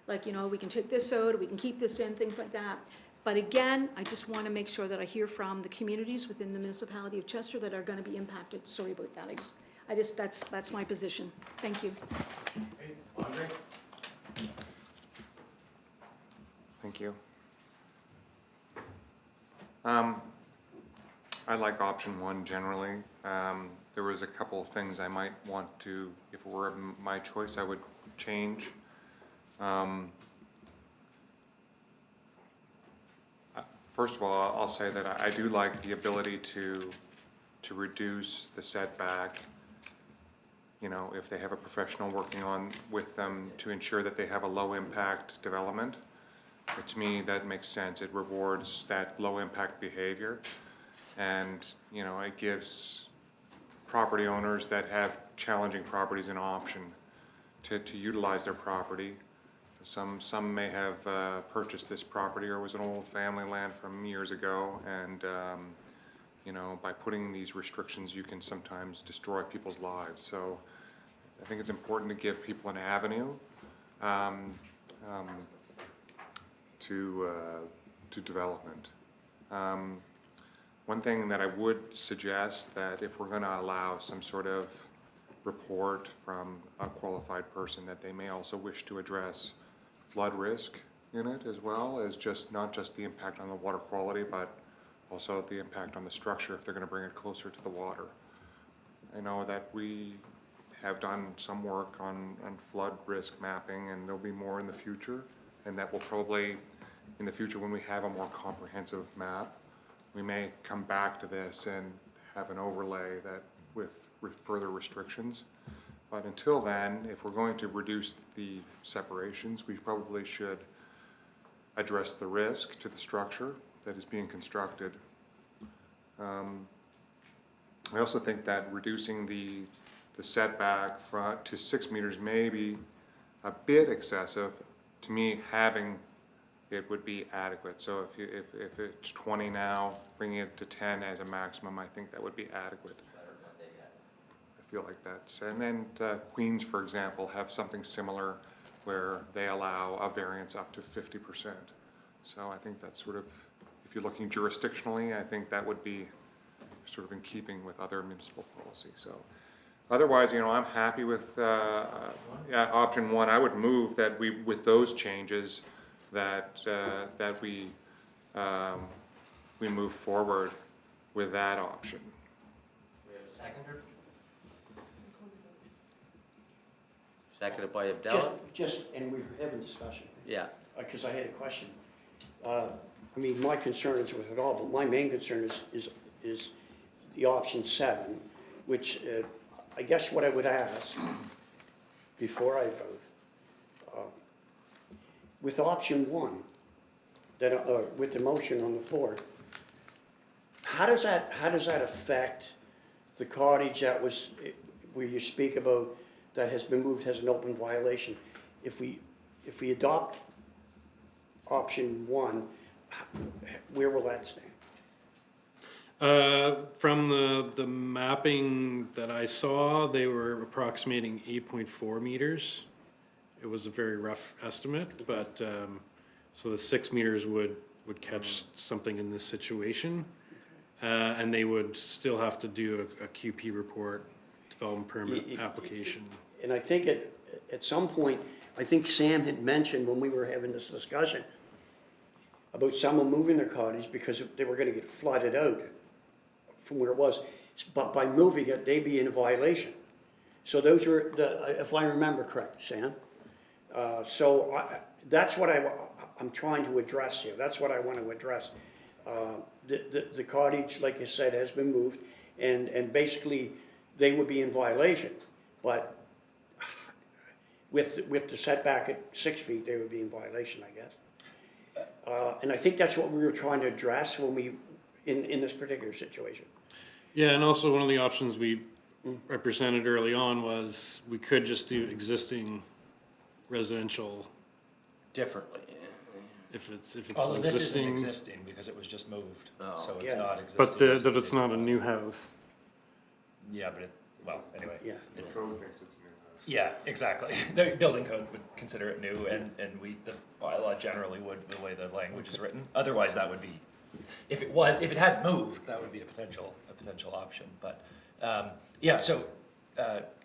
Like, you know, we can take this out, or we can keep this in, things like that. But again, I just want to make sure that I hear from the communities within the municipality of Chester that are going to be impacted. Sorry about that. That's my position. Thank you. Andre? Thank you. I like option one generally. There was a couple of things I might want to, if it were my choice, I would change. First of all, I'll say that I do like the ability to reduce the setback, you know, if they have a professional working on with them to ensure that they have a low impact development. But to me, that makes sense. It rewards that low impact behavior. And, you know, it gives property owners that have challenging properties an option to utilize their property. Some may have purchased this property or was an old family land from years ago, and you know, by putting these restrictions, you can sometimes destroy people's lives. So I think it's important to give people an avenue to development. One thing that I would suggest, that if we're going to allow some sort of report from a qualified person, that they may also wish to address flood risk in it, as well as not just the impact on the water quality, but also the impact on the structure if they're going to bring it closer to the water. I know that we have done some work on flood risk mapping, and there'll be more in the future, and that will probably, in the future, when we have a more comprehensive map, we may come back to this and have an overlay that with further restrictions. But until then, if we're going to reduce the separations, we probably should address the risk to the structure that is being constructed. I also think that reducing the setback to 6 meters may be a bit excessive. To me, having it would be adequate. So if it's 20 now, bringing it to 10 as a maximum, I think that would be adequate. I feel like that's, and then Queens, for example, have something similar where they allow a variance up to 50%. So I think that's sort of, if you're looking jurisdictionally, I think that would be sort of in keeping with other municipal policy. So otherwise, you know, I'm happy with option one. I would move that we, with those changes, that we move forward with that option. We have a seconder? Seconded by Abdallah? And we were having discussion. Yeah. Because I had a question. I mean, my concern is with it all, but my main concern is the option 7, which I guess what I would ask before I vote, with option 1, that with the motion on the floor, how does that affect the cottage that was, where you speak about that has been moved, has an open violation? If we adopt option 1, where will that stand? From the mapping that I saw, they were approximating 8.4 meters. It was a very rough estimate, but so the 6 meters would catch something in this situation, and they would still have to do a QP report, development permit application. And I think at some point, I think Sam had mentioned when we were having this discussion about someone moving their cottage because they were gonna get flooded out from where it was. But by moving it, they'd be in a violation. So those were, if I remember correct, Sam. So that's what I'm trying to address here. That's what I want to address. The cottage, like you said, has been moved, and basically they would be in violation. But with the setback at 6 feet, they would be in violation, I guess. And I think that's what we were trying to address when we, in this particular situation. Yeah, and also one of the options we represented early on was we could just do existing residential Differently. if it's Although this isn't existing. existing because it was just moved, Oh. so it's Yeah. not existing. But that it's not a new house. Yeah, but it, well, anyway. Yeah. The code thinks it's a new house. Yeah, exactly. The building code would consider it new and we, the bylaw generally would, the way the language is written. Otherwise, that would be, if it had moved, that would be a potential option. But, yeah, so,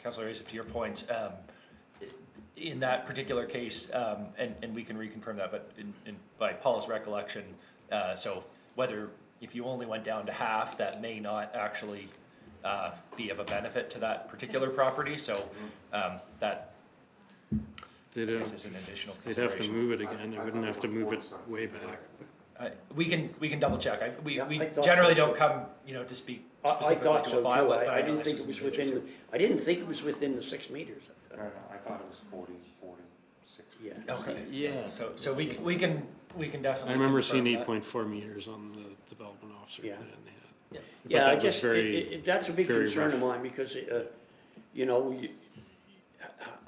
Councilor Racer, to your point, in that particular case, and we can reconfirm that, but by Paul's recollection, so whether, if you only went down to half, that may not actually be of a benefit to that particular property, so that, I They'd guess, have, is an additional they'd have to consideration. move it again, they wouldn't have to move it way back. We can double check. We Yeah, I thought generally so, don't too. come, to speak I specifically thought to so a file, too. but I know didn't this think is it was an issue. within, I didn't think it was within the 6 meters. I thought it was 46. Yeah. Okay. Yeah. So we can definitely. I remember confirm seeing that. 8.4 meters on the development officer Yeah. plan they had. But Yeah, I that was just, very- that's a big very concern of rough. mine, because,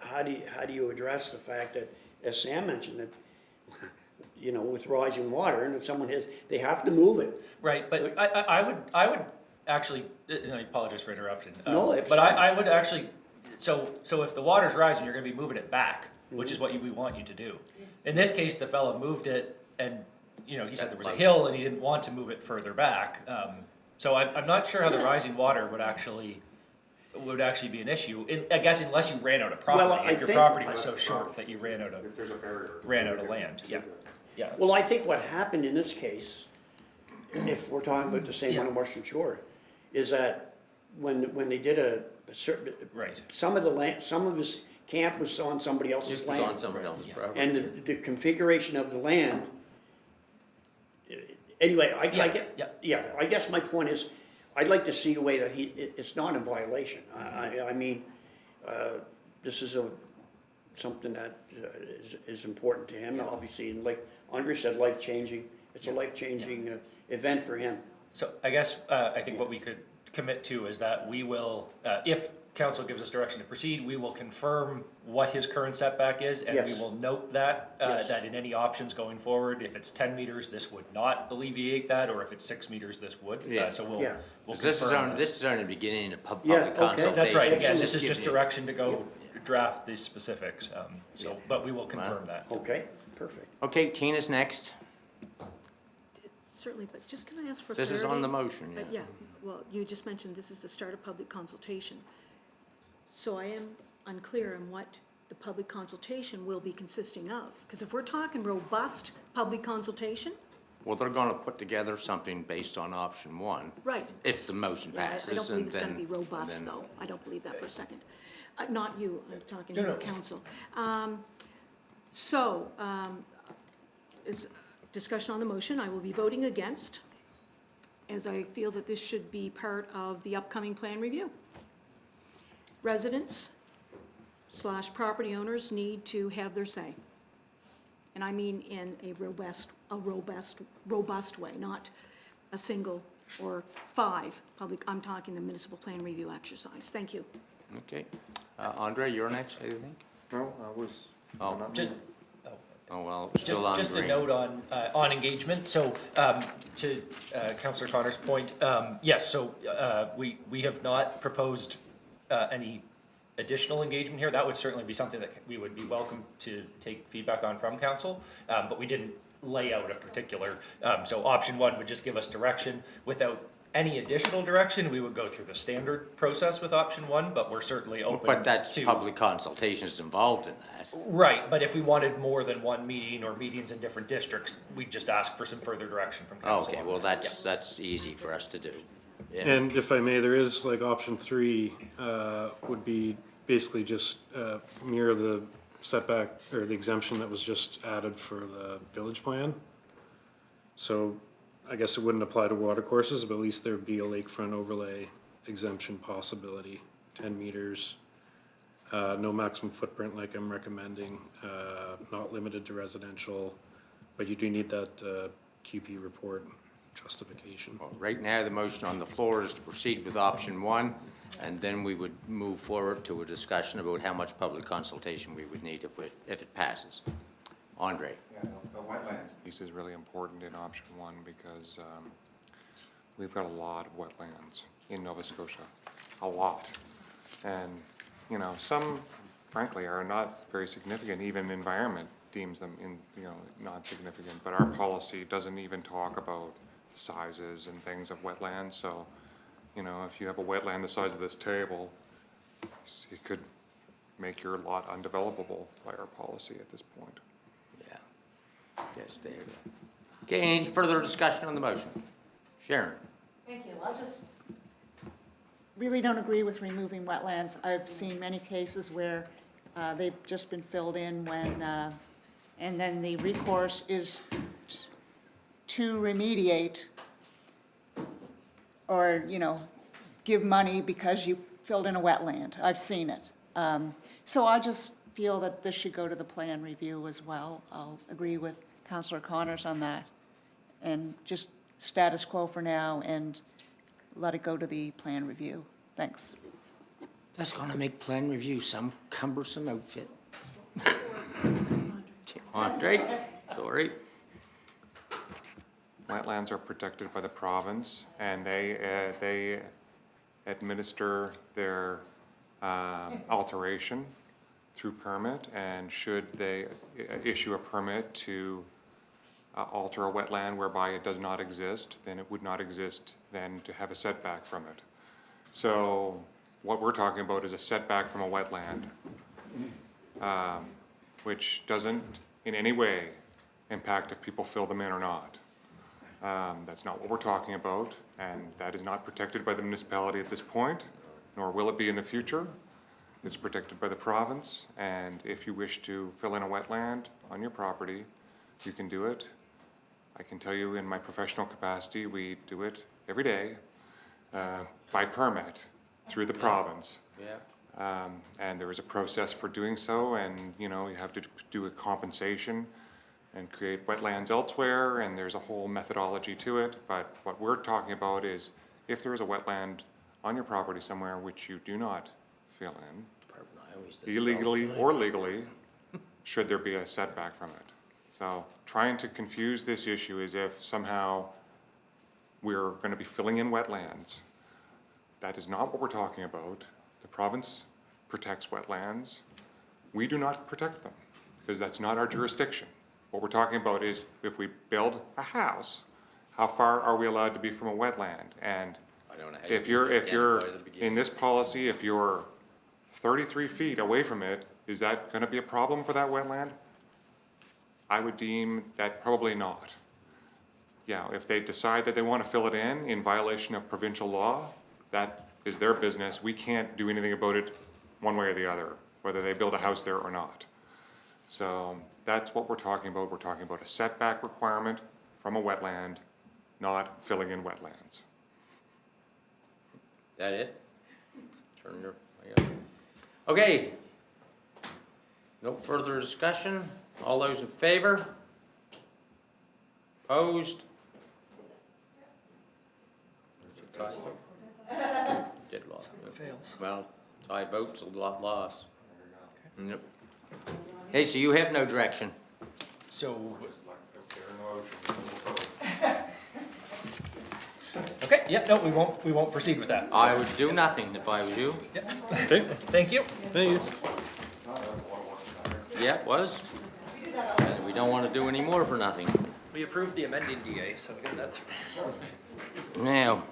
how do you address the fact that, as Sam mentioned, that, with rising water, and if someone has, they have to move it. Right, but I would actually, and I apologize for interrupting. No, it's But fine. I would actually, so if the water's rising, you're gonna be moving it back, which Mm-hmm. is what we want you to do. In this case, the fellow moved it and, he said there was a hill and he didn't want to move it further back. So I'm not sure how the rising water would actually be an issue, I guess unless you ran out of Well, property, I if your think- property was so short that you ran out of, If there's a barrier. land, yeah. Yeah, Well, I think what happened in this case, if we're talking about the same one in Yeah. Western Shore, is that when they did a certain, right. some of the land, some of his camp was on somebody else's This was on land. somebody else's Yeah. property. And the configuration of the land, anyway, I Yeah, get, yeah, I guess my point is, I'd like to see a way that it's not in violation. I mean, this is something that is important to him, obviously, and like Andre said, life-changing, it's a life-changing event for him. So I guess, I think what we could commit to is that we will, if council gives us direction to proceed, we will confirm what his current setback is, and we Yes. will note that, Yes. that in any options going forward, if it's 10 meters, this would not alleviate that, or if it's 6 meters, this would. Yeah. So we'll Yeah. confirm. This is only, that. this is only the beginning of Yeah, public okay. consultation. That's right, again, Absolutely. this is just Giving you- direction to go draft these specifics, but we will confirm that. Okay, perfect. Okay, Tina's next. Certainly, but just can I ask for This clarity? is on the motion, yeah. Yeah, well, you just mentioned this is the start of public consultation. So I am unclear on what the public consultation will be consisting of. Because if we're talking robust public consultation, Well, they're gonna put together something based on option one. right. If the motion Yeah, passes, I don't believe and it's gonna then. be robust, then- though. I don't believe that for a second. Not you, I'm talking No, about no. council. Is discussion on the motion, I will be voting against, as I feel that this should be part of the upcoming plan review. Residents / property owners need to have their say. And I mean in a robust way, not a single or 5 public, I'm talking the municipal plan review exercise. Thank you. Okay. Andre, you're next, I think? No, I was. Oh, not Just, me. Oh, well, it's still on Just a green. note on engagement, so, to Councillor Connor's point, yes, so, we have not proposed, any additional engagement here. That would certainly be something that we would be welcome to take feedback on from council, but we didn't lay out a particular, so option one would just give us direction. Without any additional direction, we would go through the standard process with option one, but we're certainly open to. But that's public consultations involved in that. Right, but if we wanted more than one meeting or meetings in different districts, we'd just ask for some further direction from council. Okay, well, that's easy for us to do. Yeah. And if I may, there is like option 3, would be basically just mirror the setback or the exemption that was just added for the village plan. So I guess it wouldn't apply to water courses, but at least there'd be a lakefront overlay exemption possibility, 10 meters. No maximum footprint like I'm recommending, not limited to residential, but you do need that QP report justification. Well, right now, the motion on the floor is to proceed with option one, and then we would move forward to a discussion about how much public consultation we would need if it passes. Andre? Yeah, the wetlands piece is really important in option one because we've got a lot of wetlands in Nova Scotia, a lot. And, you know, some frankly are not very significant, even environment deems them not significant, but our policy doesn't even talk about sizes and things of wetlands, so, you know, if you have a wetland the size of this table, it could make your lot undevelopable by our policy at this point. Yeah. Yes, there. Okay, any further discussion on the motion? Sharon? Thank you. I just really don't agree with removing wetlands. I've seen many cases where they've just been filled in when, and then the recourse is to remediate or, you know, give money because you filled in a wetland. I've seen it. So I just feel that this should go to the plan review as well. I'll agree with Councillor Connors on that. And just status quo for now and let it go to the plan review. Thanks. That's gonna make plan review some cumbersome outfit. Andre, sorry. Wetlands are protected by the province, and they administer their alteration through permit, and should they issue a permit to alter a wetland whereby it does not exist, then it would not exist then to have a setback from it. So what we're talking about is a setback from a wetland, which doesn't in any way impact if people fill them in or not. That's not what we're talking about, and that is not protected by the municipality at this point, nor will it be in the future. It's protected by the province, and if you wish to fill in a wetland on your property, you can do it. I can tell you in my professional capacity, we do it every day by permit through the province. Yeah. And there is a process for doing so, and you know, you have to do a compensation and create wetlands elsewhere, and there's a whole methodology to it. But what we're talking about is if there is a wetland on your property somewhere which you do not fill in, illegally or legally, should there be a setback from it. So trying to confuse this issue as if somehow we're going to be filling in wetlands. That is not what we're talking about. The province protects wetlands. We do not protect them because that's not our jurisdiction. What we're talking about is if we build a house, how far are we allowed to be from a wetland? And I don't know how you if you're identify the beginning. in this policy, if you're 33 feet away from it, is that going to be a problem for that wetland? I would deem that probably not. Yeah, if they decide that they want to fill it in violation of provincial law, that is their business. We can't do anything about it one way or the other, whether they build a house there or not. So that's what we're talking about. We're talking about a setback requirement from a wetland, not filling in wetlands. That it? Turn your, okay. No further discussion. All those in favor? Opposed? Did loss. Fails. Well, tie votes, a lot loss. Yep. Hey, so you have no direction. So, okay, yeah, no, we won't proceed with that. So- I would do nothing if I was you. Yeah. Thank you. Thank you. Yeah, it was. And we don't want to do any more for nothing. We approved the amending DA, so we got that through. Now.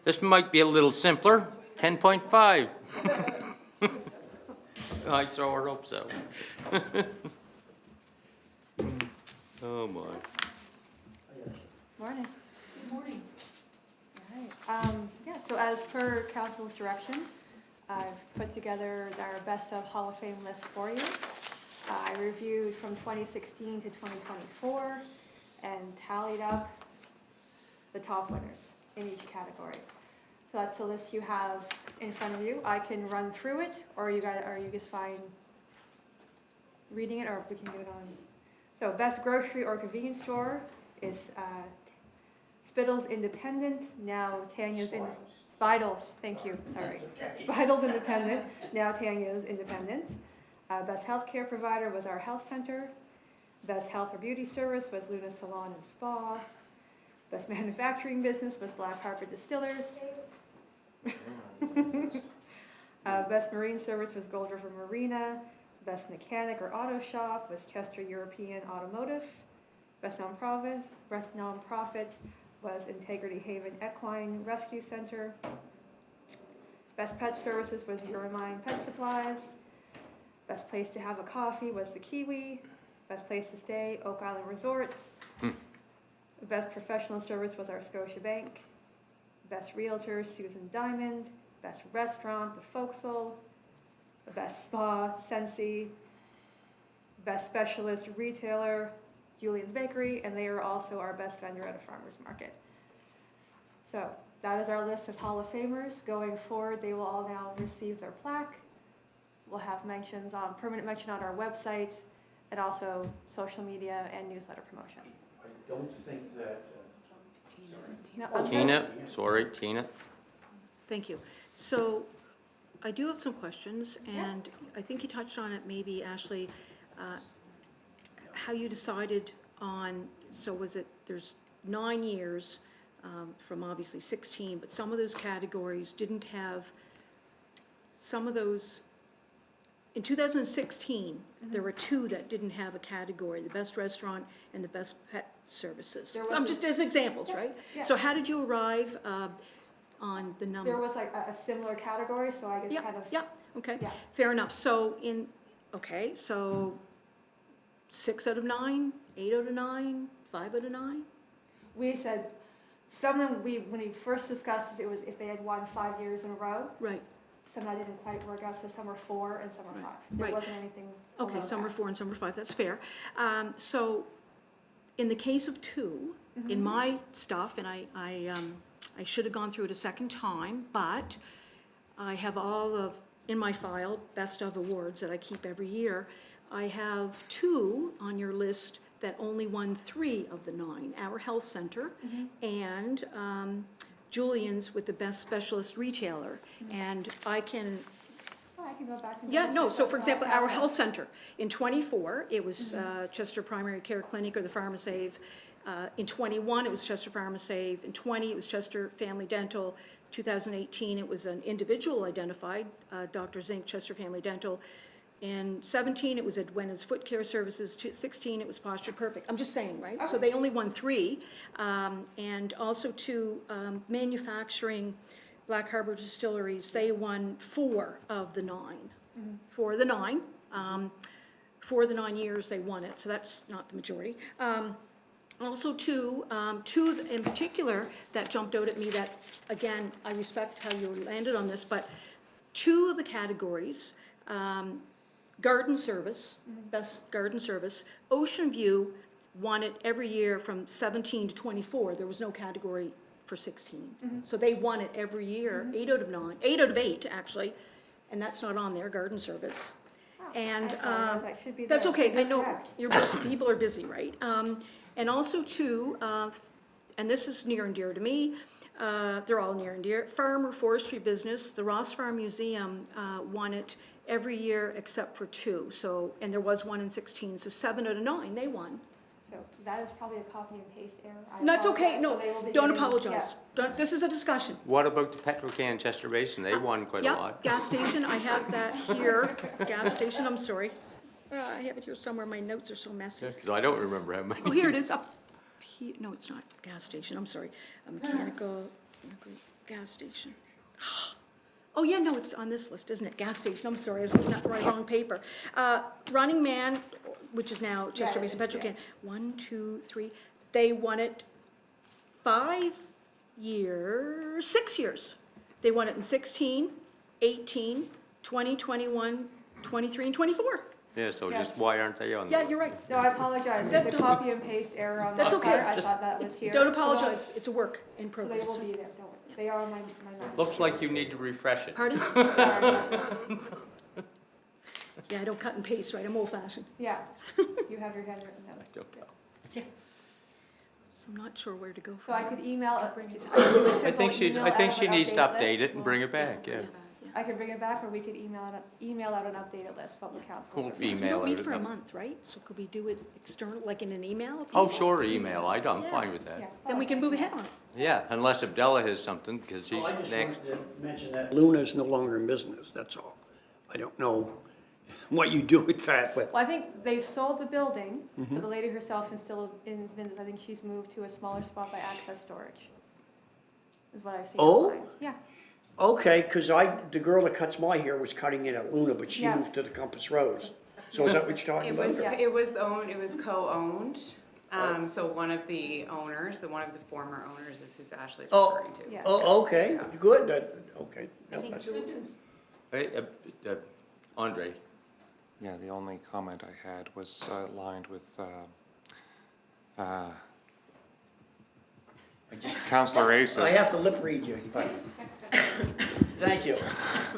This might be a little simpler, 10.5. I sure hope so. Oh, my. Morning. Good morning. All right, yeah, so as per council's direction, I've put together our best of Hall of Fame list for you. I reviewed from 2016 to 2024 and tallied up the top winners in each category. So that's the list you have in front of you. I can run through it, or are you just fine reading it, or we can do it on. So best grocery or convenience store is Spittle's Independent, now Tanya's Spidles, thank you, sorry. Spidles Independent, now Tanya's Independent. Best healthcare provider was our health center. Best health or beauty service was Luna Salon and Spa. Best manufacturing business was Black Harbor Distillers. Best marine service was Gold River Marina. Best mechanic or auto shop was Chester European Automotive. Best nonprofit was Integrity Haven Equine Rescue Center. Best pet services was Euromine Pet Supplies. Best place to have a coffee was the Kiwi. Best place to stay, Oak Island Resorts. Best professional service was our Scotia Bank. Best realtor, Susan Diamond. Best restaurant, the Forecastle. The best spa, Sensi. Best specialist retailer, Julian's Bakery, and they are also our best vendor at a farmer's market. So that is our list of Hall of Famers. Going forward, they will all now receive their plaque. We'll have mentions on, permanent mention on our website, and also social media and newsletter promotion. I don't think that, No, I'm sorry. Tina? Thank you. So I do have some questions, and I think you touched on it maybe, Ashley, how you decided on, so was it, there's 9 years from obviously 16, but some of those categories didn't have, some of those, in 2016, there were 2 that didn't have a category, the best restaurant and the best pet services. There was I'm a- just as examples, right? Yeah. So how did you arrive on the number? There was like a similar category, so I just Yeah, kind of. yeah, okay, Yeah. fair enough. So okay, so 6 out of 9, 8 out of 9, 5 out of 9? We said, some of them, when we first discussed it was if they had won 5 years in a row. Right, Some that didn't quite work out, so some were 4 and some were 5. There Right. wasn't anything. okay, below some were that. 4 and some were 5, that's fair. So in the case of 2, in my stuff, and I should have gone through it a second time, but I have all of, in my file, best of awards that I keep every year. I have 2 on your list that only won 3 of the 9, our health center and Julian's with the best specialist retailer. And I can, Oh, I can go back and. yeah, no, look so at for that example, our catalog. health center, in '24, it was Chester Primary Care Clinic or the PharmaSave. In '21, it was Chester PharmaSave. In '20, it was Chester Family Dental. 2018, it was an individual identified, Dr. Zink, Chester Family Dental. In '17, it was Edwina's Foot Care Services. 16, it was Posture Perfect. I'm just saying, right? So they only won 3. And also 2, manufacturing, Black Harbor Distilleries, they won 4 of the 9. 4 of the 9. 4 of the 9 years they won it, so that's not the majority. Also 2 in particular that jumped out at me that, again, I respect how you landed on this, but 2 of the categories, garden service, best garden service, Ocean View won it every year from 17 to 24. There was no category for 16. So they won it every year, 8 out of 9, 8 out of 8, actually, and that's not on there, garden service. Oh, And I apologize, that should be that's there. okay, I You're know, correct. people are busy, right? And also 2, and this is near and dear to me, they're all near and dear, farm or forestry business, the Ross Farm Museum won it every year except for 2, so, and there was 1 in 16, so 7 out of 9, they won. So that is probably a copy and paste error. I That's okay, apologize. no, So they will be don't getting- apologize. Don't, this is a discussion. What about the Petrocan Chester Basin? They won quite a Yep, lot. gas station, I have that here, gas station, I'm sorry. I have it here somewhere, my notes are so messy. Because I don't remember how many. Oh, here it is, up here, no, it's not, gas station, I'm sorry, a mechanical, gas station. Oh, yeah, no, it's on this list, isn't it, gas station, I'm sorry, I was looking at the wrong paper. Running Man, which is now Chester Yeah, Basin it is, Petrocan, 1, 2, 3, they won it 5 years, 6 years. They won it in 16, 18, 20, 21, 23, and 24. Yeah, so Yes. just why aren't they on Yeah, there? you're right. No, I apologize. That- It's a copy and paste error on my That's part. okay. I thought that was here. Don't So apologize, it's a work in So progress. they will be there, don't worry. They are on my notes. Looks like you need to refresh it. Pardon? Sorry. Yeah, I don't cut and paste, right, I'm old fashioned. Yeah, you have your handwritten notes. Okay. I'm not sure where to go So from I there. could email, I think she needs to update it and bring it back, yeah. I could bring it back, or we could email out an updated list, what would council Cool. prefer? Because we Email don't meet it. for a month, right? So could we do it external, like in an email? Oh, sure, email, I'm fine with Yeah. that. Then we can move ahead on it. Yeah, unless Abdullah has something, because Oh, I he's just next. wanted to mention that Luna's no longer in business, that's all. I don't know what you do with that, but, Well, I think they've sold the building, but the lady herself is still in business. I think she's moved to a smaller spot by Access Storage, is what I've seen Oh? online. Yeah, okay, because the girl that cuts my hair was cutting it at Luna, but she Yeah. moved to the Compass Rose. So is that what you're talking It about? was, Yeah. it was owned, it was co-owned, so one of the owners, one of the former owners is who Ashley's Oh. referring to. yeah. Oh, okay, good, okay. No, that's- Hey, Andre, Yeah, the only comment I had was aligned with Counselor Asa. I have to lip read you, but, thank you.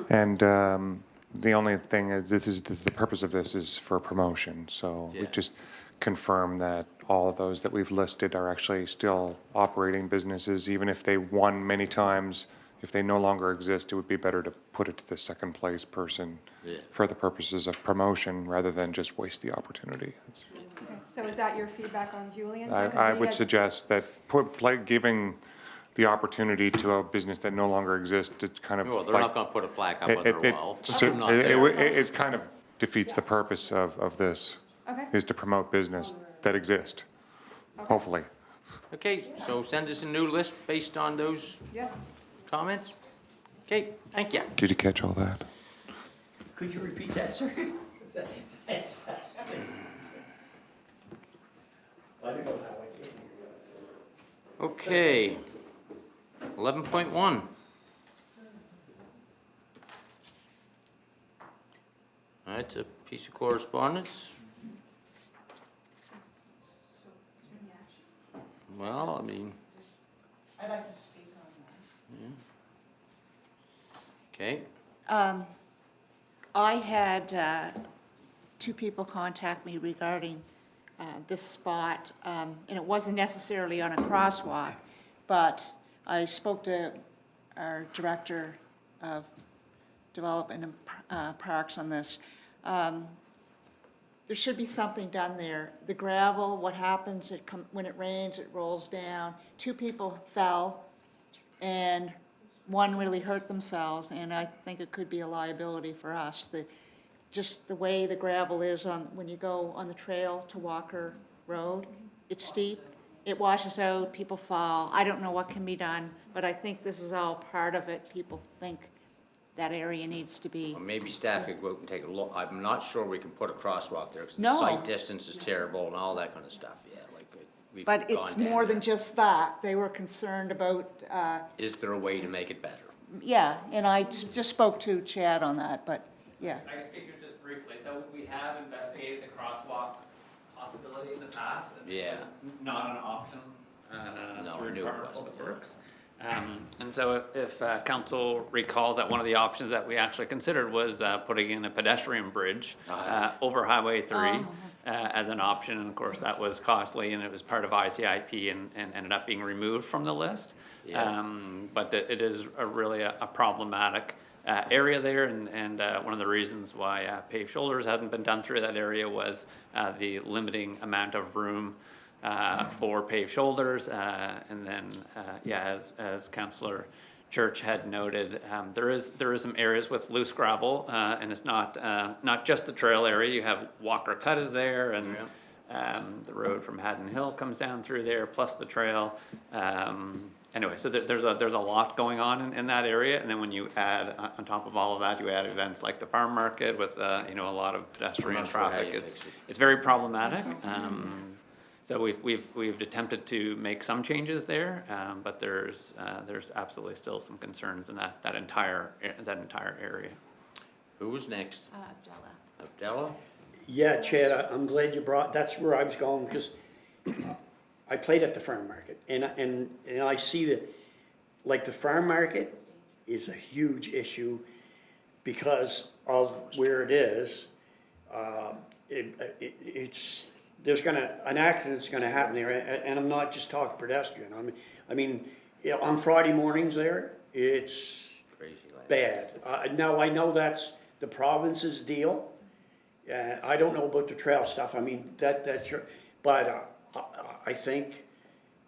And the only thing is, the purpose of this is for promotion, so we Yeah. just confirm that all of those that we've listed are actually still operating businesses, even if they won many times. If they no longer exist, it would be better to put it to the second place person Yeah. for the purposes of promotion, rather than just waste the opportunity. Okay, so is that your feedback on Julian's? I would suggest that giving the opportunity to a business that no longer exists to kind of well, they're like. not gonna put a plaque up It, on it, their it, wall. so- I'm not there. it kind of defeats the purpose of this, Okay, is to promote business that exist, hopefully. Okay, so send us a new list based on those yes. comments? Okay, thank you. Did you catch all that? Could you repeat that, sir? That's- I don't know how I did. Okay. 11.1. That's a piece of correspondence. Well, I mean. I'd like to speak on that. Okay, I had two people contact me regarding this spot, and it wasn't necessarily on a crosswalk, but I spoke to our Director of Development and Parks on this. There should be something done there. The gravel, what happens, when it rains, it rolls down. Two people fell, and one really hurt themselves, and I think it could be a liability for us. Just the way the gravel is when you go on the trail to Walker Road, it's steep, it washes out, people fall. I don't know what can be done, but I think this is all part of it. People think that area needs to be. well, maybe staff could go out and take a look. I'm not sure we can put a crosswalk there, because the No. sight distance is terrible and all that kind of stuff, yeah, like, we've But gone it's down more there. than just that. They were concerned about, Is there a way to make it better? yeah, and I just spoke to Chad on that, but, yeah. I can speak to it just briefly. So we have investigated the crosswalk possibility in the past. And Yeah. it was not an option No, I through knew it Department of wasn't, Public Works. And so if council recalls that one of the options that we actually considered was putting in a pedestrian bridge over Highway 3 as an option. And of course, that was costly and it was part of ICIP and ended up being removed from the list. Yeah. But it is really a problematic area there, and one of the reasons why paved shoulders hadn't been done through that area was the limiting amount of room for paved shoulders, and then, as Councillor Church had noted, there is some areas with loose gravel, and it's not just the trail area. You have Walker Cut is there, and the road from Haddon Hill comes down through there, plus the trail. Anyway, so there's a lot going on in that area, and then when you add, on top of all of that, you add events like the farm market with, a lot of pedestrian I'm not sure how traffic. you fix it. It's very problematic. So we've attempted to make some changes there, but there's absolutely still some concerns in that entire area. Who was next? Abdullah? Yeah, Chad, I'm glad you that's where I was going, because I played at the farm market, and I see that, like, the farm market is a huge issue because of where it is. It's an accident's gonna happen there, and I'm not just talking pedestrian, I mean, yeah, on Friday mornings there, it's Crazy land. bad. Now, I know that's the province's deal. I don't know about the trail stuff, I mean, that's your, but, I think,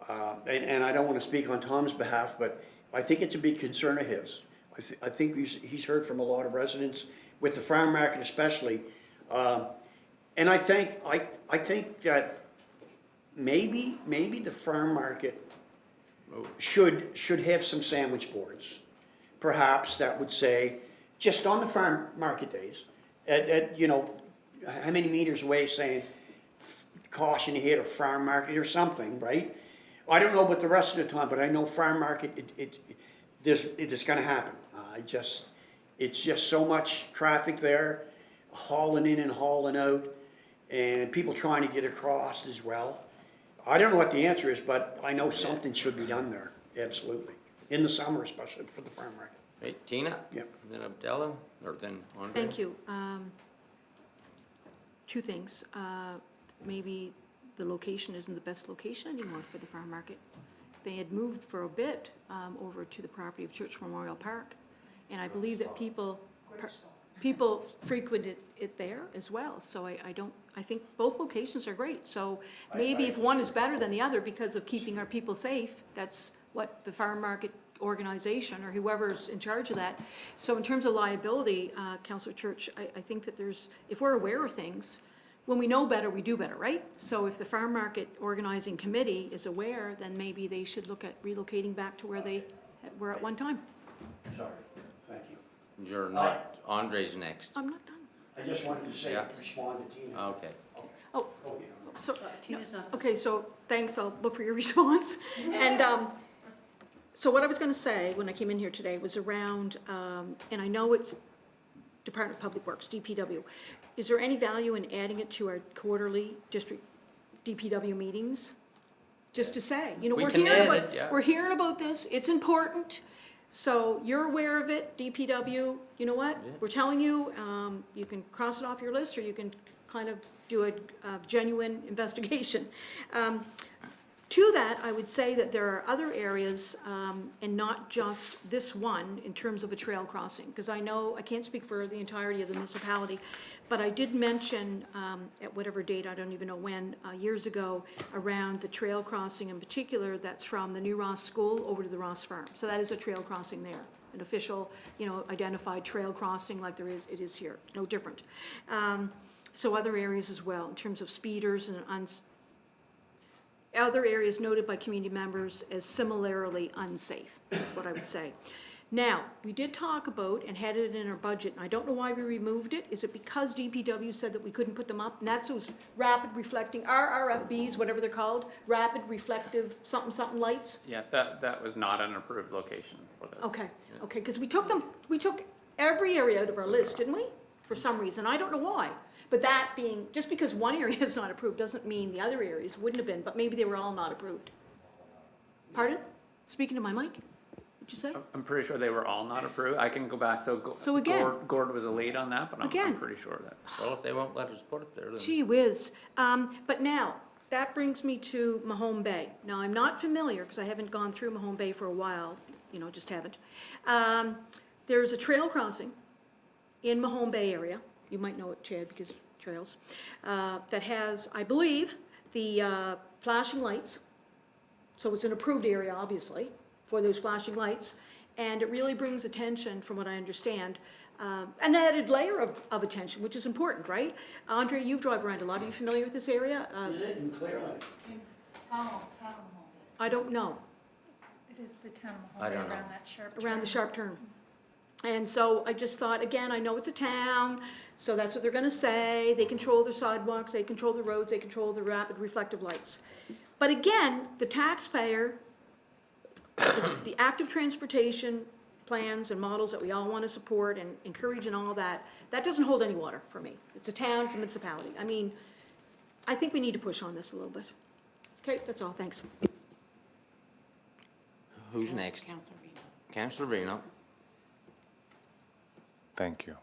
and I don't wanna speak on Tom's behalf, but I think it's a big concern of his. I think he's heard from a lot of residents, with the farm market especially. And I think that maybe the farm market should have some sandwich boards. Perhaps that would say, just on the farm market days, you know, how many meters away saying, caution ahead of farm market or something, right? I don't know about the rest of the time, but I know farm market, it is gonna happen. It's just so much traffic there, hauling in and hauling out, and people trying to get across as well. I don't know what the answer is, but I know something should be done there, absolutely. In the summer especially, for the farm market. Right, Tina? Yep. Then Abdullah, or then Andre? Thank you. Two things. Maybe the location isn't the best location anymore for the farm market. They had moved for a bit over to the property of Church Memorial Park, and I believe that people frequented it there as well. So I think both locations are great. So maybe if one is better than the other because of keeping our people safe, that's what the farm market organization or whoever's in charge of that. So in terms of liability, Councillor Church, I think that if we're aware of things, when we know better, we do better, right? So if the farm market organizing committee is aware, then maybe they should look at relocating back to where they were at one time. Sorry, thank you. You're not, Andre's next. I'm not done. I just wanted to say, Yeah. respond to Tina. Okay. Oh, Oh, you know. so, okay, so thanks, I'll look for your response. And, so what I was gonna say when I came in here today was around, and I know it's Department of Public Works, DPW. Is there any value in adding it to our quarterly district DPW meetings? Just to say, you know, We we're can hearing add about, it, yeah. we're hearing about this, it's important. So you're aware of it, DPW, you know what? Yeah. We're telling you, you can cross it off your list, or you can kind of do a genuine investigation. To that, I would say that there are other areas, and not just this one, in terms of a trail crossing. Because I know, I can't speak for the entirety of the municipality, but I did mention, at whatever date, I don't even know when, years ago, around the trail crossing in particular, that's from the new Ross School over to the Ross Farm. So that is a trail crossing there, an official, you know, identified trail crossing like it is here, no different. So other areas as well, in terms of speeders and other areas noted by community members as similarly unsafe, is what I would say. Now, we did talk about and had it in our budget, and I don't know why we removed it. Is it because DPW said that we couldn't put them up? And that's those rapid reflecting, RRFBs, whatever they're called, rapid reflective something lights? Yeah, that was not an approved location for those. Okay, okay, because we took every area out of our list, didn't we? For some reason, I don't know why. But that being, just because one area is not approved doesn't mean the other areas wouldn't have been, but maybe they were all not approved. Pardon? Speaking to my mic? What'd you say? I'm pretty sure they were all not approved. I can go back, So again- Gord was a lead on that, but I'm Again. pretty sure that. Well, if they won't let us put it there, then. Gee whiz. But now, that brings me to Mahone Bay. Now, I'm not familiar, because I haven't gone through Mahone Bay for a while, you know, just haven't. There's a trail crossing in Mahone Bay area, you might know it, Chad, because trails, that has, I believe, the flashing lights. So it's an approved area, obviously, for those flashing lights. And it really brings attention, from what I understand, an added layer of attention, which is important, right? Andre, you've driven around a lot. Are you familiar with this area? Is it in Clear Lake? Town of Mahone. I don't know. It is the town of I Mahone, don't know. around that sharp Around the turn. sharp turn. And so I just thought, again, I know it's a town, so that's what they're gonna say. They control their sidewalks, they control the roads, they control the rapid reflective lights. But again, the taxpayer, the active transportation plans and models that we all wanna support and encourage and all that, that doesn't hold any water for me. It's a town, it's a municipality. I mean, I think we need to push on this a little bit. Okay, that's all, thanks. Who's next? Councillor Reno. Councillor Reno. Thank you.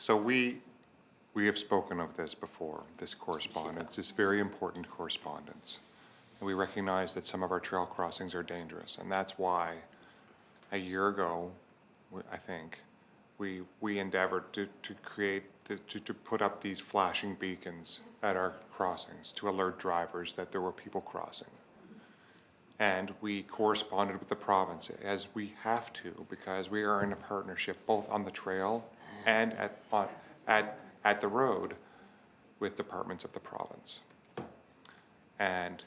So we have spoken of this before, this correspondence, this very important correspondence. And we recognize that some of our trail crossings are dangerous, and that's why a year ago, I think, we endeavored to create, to put up these flashing beacons at our crossings to alert drivers that there were people crossing. And we corresponded with the province, as we have to, because we are in a partnership both on the trail and at the road with departments of the province. And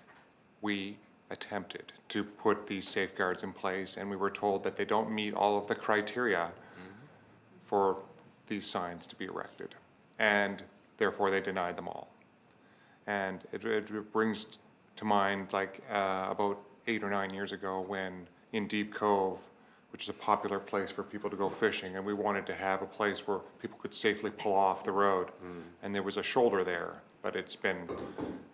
we attempted to put these safeguards in place, and we were told that they don't meet all of the criteria for these signs to be erected, and therefore they denied them all. And it brings to mind like about 8 or 9 years ago when in Deep Cove, which is a popular place for people to go fishing, and we wanted to have a place where people could safely pull off the road. And there was a shoulder there, but it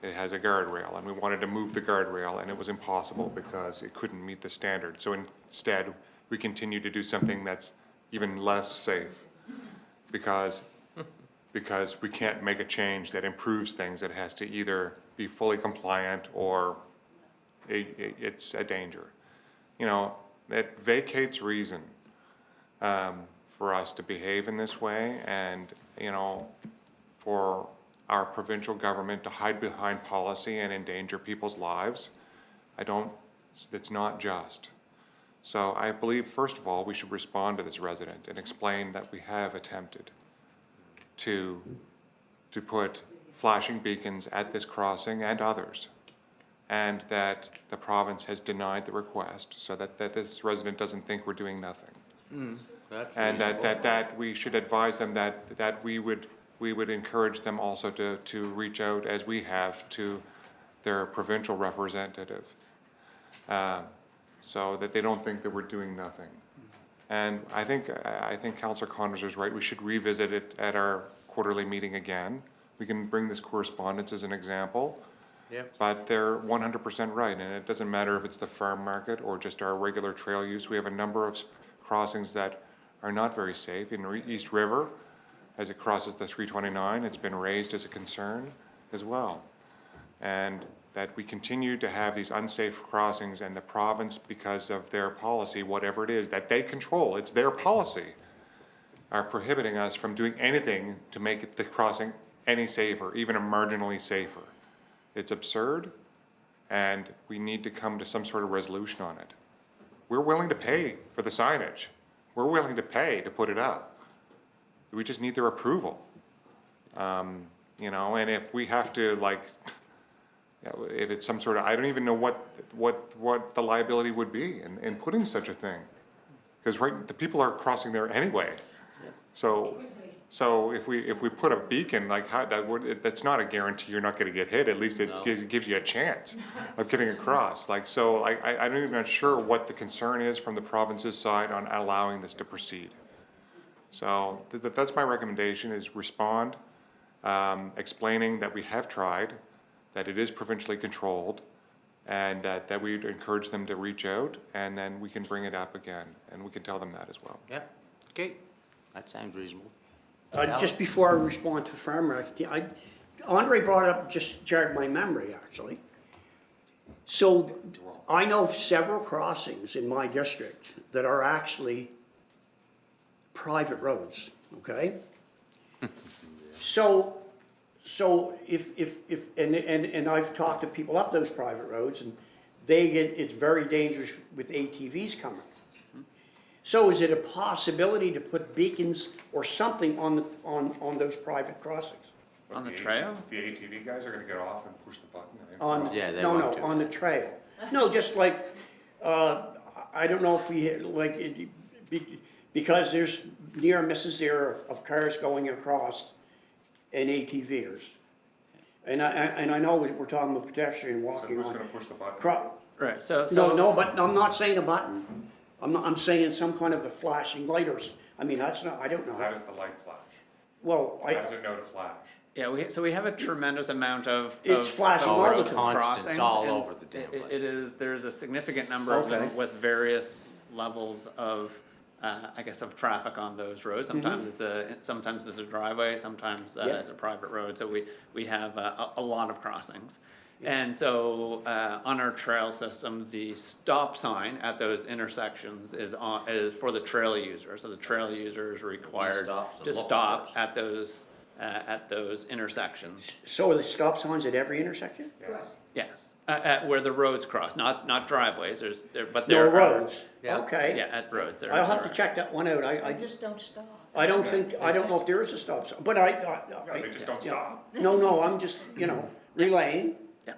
has a guardrail, and we wanted to move the guardrail, and it was impossible because it couldn't meet the standard. So instead, we continued to do something that's even less safe because we can't make a change that improves things. It has to either be fully compliant or it's a danger. You know, it vacates reason for us to behave in this way, and, you know, for our provincial government to hide behind policy and endanger people's lives. It's not just. So I believe, first of all, we should respond to this resident and explain that we have attempted to put flashing beacons at this crossing and others, and that the province has denied the request so that this resident doesn't think we're doing nothing. And that we should advise them that we would encourage them also to reach out, as we have, to their provincial representative, so that they don't think that we're doing nothing. And I think Councillor Connors is right. We should revisit it at our quarterly meeting again. We can bring this correspondence as an example. Yep. But they're 100% right, and it doesn't matter if it's the farm market or just our regular trail use. We have a number of crossings that are not very safe. In East River, as it crosses the 329, it's been raised as a concern as well. And that we continue to have these unsafe crossings, and the province, because of their policy, whatever it is that they control, it's their policy, are prohibiting us from doing anything to make the crossing any safer, even marginally safer. It's absurd, and we need to come to some sort of resolution on it. We're willing to pay for the signage. We're willing to pay to put it up. We just need their approval. You know, and if we have to, like, you know, if it's some sort of, I don't even know what the liability would be in putting such a thing. Because the people are crossing there anyway. So if we put a beacon, like that's not a guarantee you're not going to get hit. At least it gives you a chance of getting across. Like, so I'm even not sure what the concern is from the province's side on allowing this to proceed. So that's my recommendation: is respond, explaining that we have tried, that it is provincially controlled, and that we'd encourage them to reach out, and then we can bring it up again, and we can tell them that as well. Yeah, okay, that sounds reasonable. Just before I respond to Farmer, Andre brought up, just jarred my memory, actually. So I know of several crossings in my district that are actually private roads, okay? So if and I've talked to people up those private roads, and it's very dangerous with ATVs coming. So is it a possibility to put beacons or something on those private crossings? On the trail? The ATV guys are going to get off and push the button. On the trail. No, just like, I don't know if we, like, because there's near misses there of cars going across and ATVers. And I know we're talking about pedestrian So walking who's on. going to push the button? Right, so. No, but I'm not saying a button. I'm saying some kind of a flashing light I mean, that's not, I don't know. How does the light flash? Well, How does it know to flash? Yeah, so we have a tremendous amount of. It's flashing all the time. crossings, It's all and over the damn place. There's a significant number of them Okay. with various levels of I guess, of traffic on those roads. Sometimes it's a driveway, sometimes Yeah. it's a private road, so we have a lot of crossings. And so, on our trail system, the stop sign at those intersections is for the trail user. So the trail user is required stops and to looks stop first. at those intersections. So are the stop signs at every intersection? Yes. Yes, at where the roads cross, not driveways, but No there are. roads? Yeah. Okay. Yeah, at roads. there I'll have are. to check that one out. I Just don't stop. I don't know if there is a stop sign, but They just don't yeah. stop. No, I'm just, relaying. Yeah.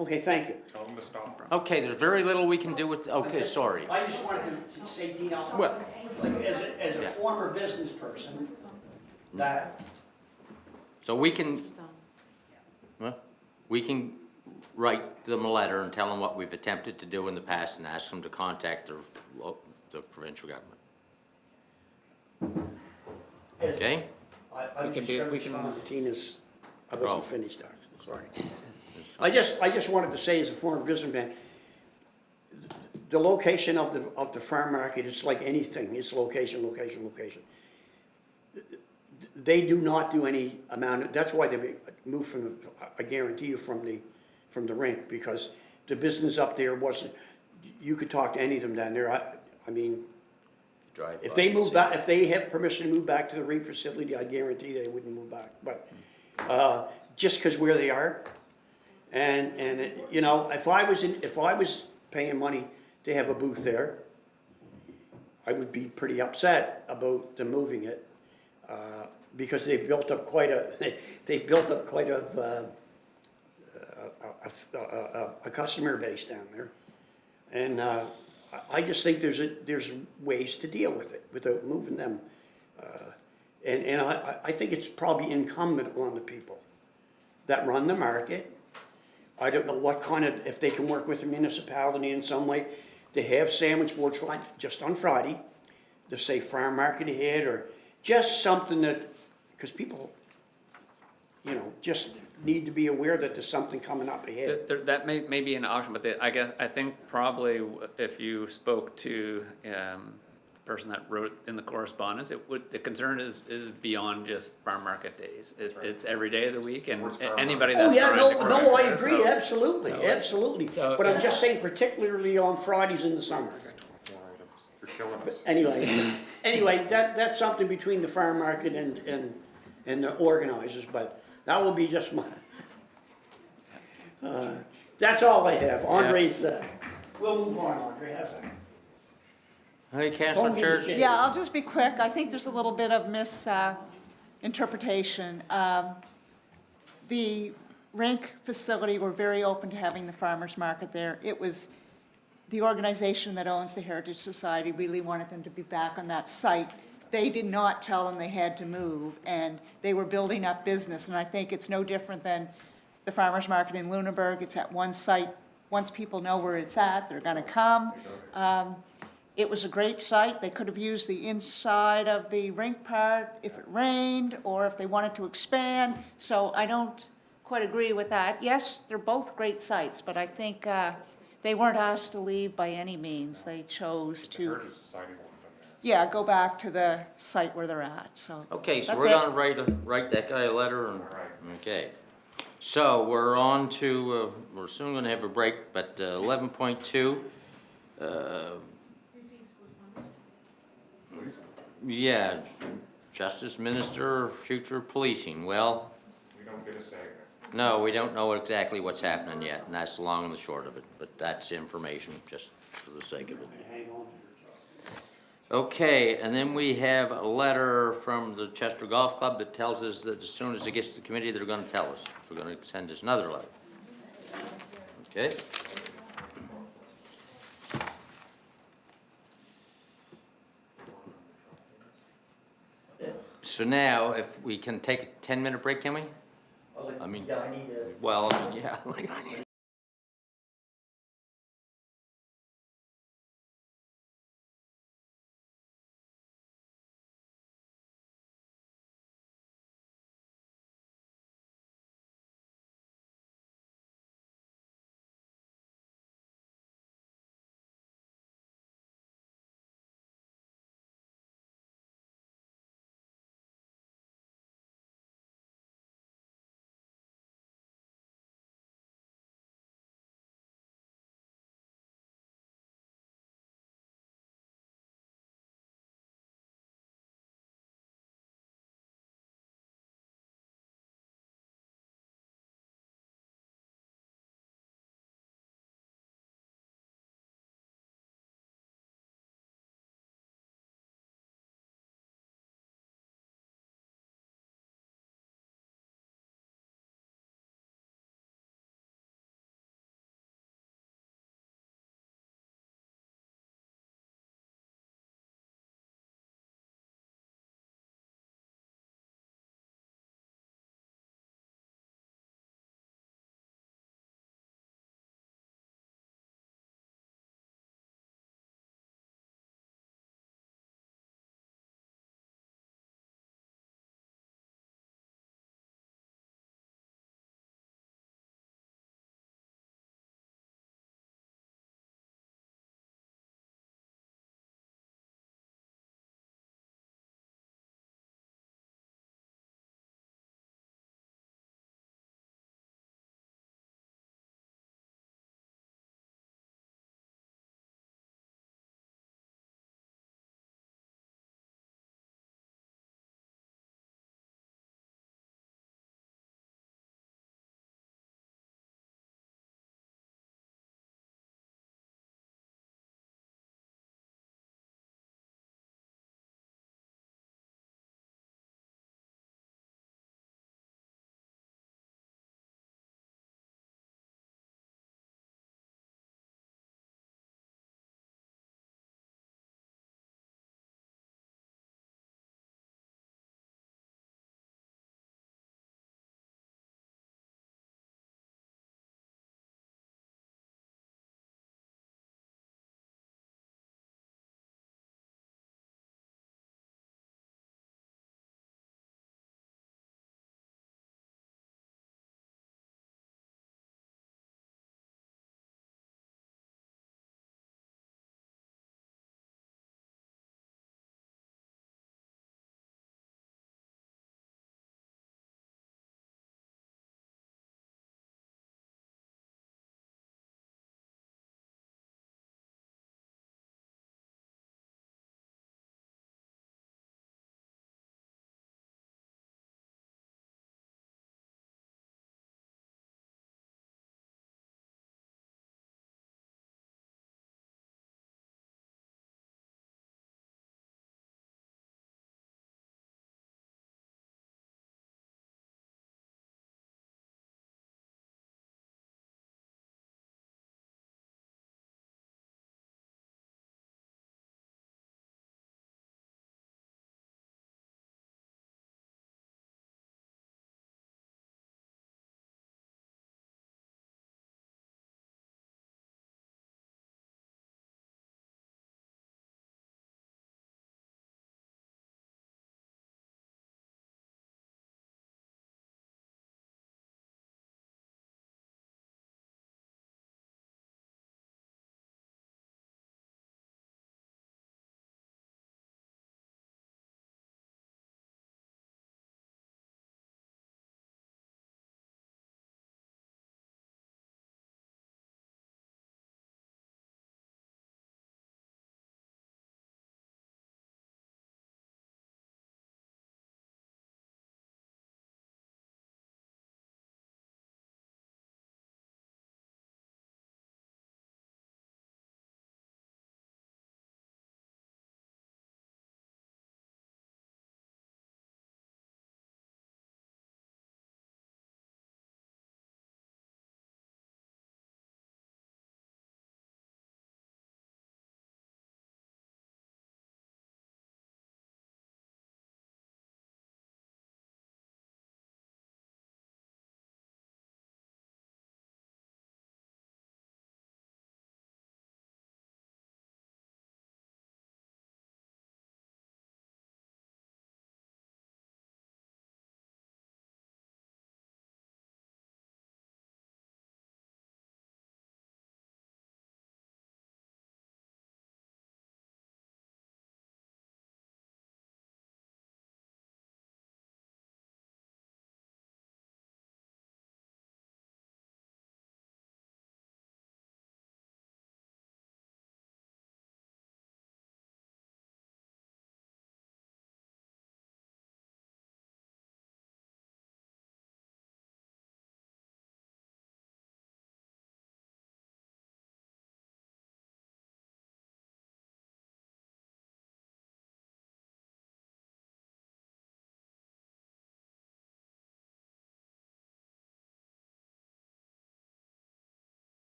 Okay, thank you. Tell them to stop. Okay, there's very little we can do with, okay, sorry. I just wanted to say, Dino, Well- like, as a Yeah. former business person, that, So we can, well, we can write them a letter and tell them what we've attempted to do in the past and ask them to contact the provincial government. as, Okay? I was can just do- gonna we can- respond to Tina's, I Oh. wasn't finished, sorry. I just wanted to say, as a former businessman, the location of the farm market, it's like anything, it's location. They do not do any amount, that's why they moved from, I guarantee you, from the rink, because the business up there wasn't, you could talk to any of them down there, I mean, Drive if by they and move see. back, if they have permission to move back to the rink facility, I guarantee they wouldn't move back, but, just because where they are, and, if I was paying money to have a booth there, I would be pretty upset about them moving it, because they've built up quite a customer base down there. And, I just think there's ways to deal with it without moving them. And I think it's probably incumbent on the people that run the market. I don't know what kind of, if they can work with the municipality in some way, to have sandwich boards like just on Friday, to say farm market ahead, or just something that, because people, just need to be aware that there's something coming up ahead. That may be an option, but I think probably if you spoke to, the person that wrote in the correspondence, the concern is beyond just farm market days. It's every day of the week, and Towards farm anybody Oh, that's yeah, trying to no, cross I there, agree, so- absolutely, so- absolutely. so But I'm it's- just saying particularly on Fridays in the summer. More items. You're killing us. Anyway, that's something between the farm market and the organizers, but that will be just my, that's all I have. Andre's, we'll move on, Andre, have that. Hey, Councilor Don't Church? use Yeah, I'll just be quick. I think there's a little bit of misinterpretation. The rink facility, we're very open to having the farmer's market there. It was, the organization that owns the Heritage Society really wanted them to be back on that site. They did not tell them they had to move, and they were building up business. And I think it's no different than the farmer's market in Lunenburg. It's at one site. Once people know where it's at, they're gonna come. It was a great site. They could have used the inside of the rink part if it rained, or if they wanted to expand. So I don't quite agree with that. Yes, they're both great sites, but I think they weren't asked to leave by any means. They chose The to, Heritage Society won't have done that. yeah, go back to the site where they're at, so. Okay, so That's we're it. gonna write that guy a letter and, All right. okay. So we're on to, we're soon gonna have a break, but 11.2, yeah, Justice Minister, future policing. Well, We don't get a say. no, we don't know exactly what's happening yet, and that's the long and the short of it, but that's information, just for the sake of it. Hang on. Okay, and then we have a letter from the Chester Golf Club that tells us that as soon as it gets to the committee, they're gonna tell us. We're gonna send us another letter. Okay? So now, if we can take a 10-minute break, can we? I mean- Yeah, I need to. Well, yeah, like I need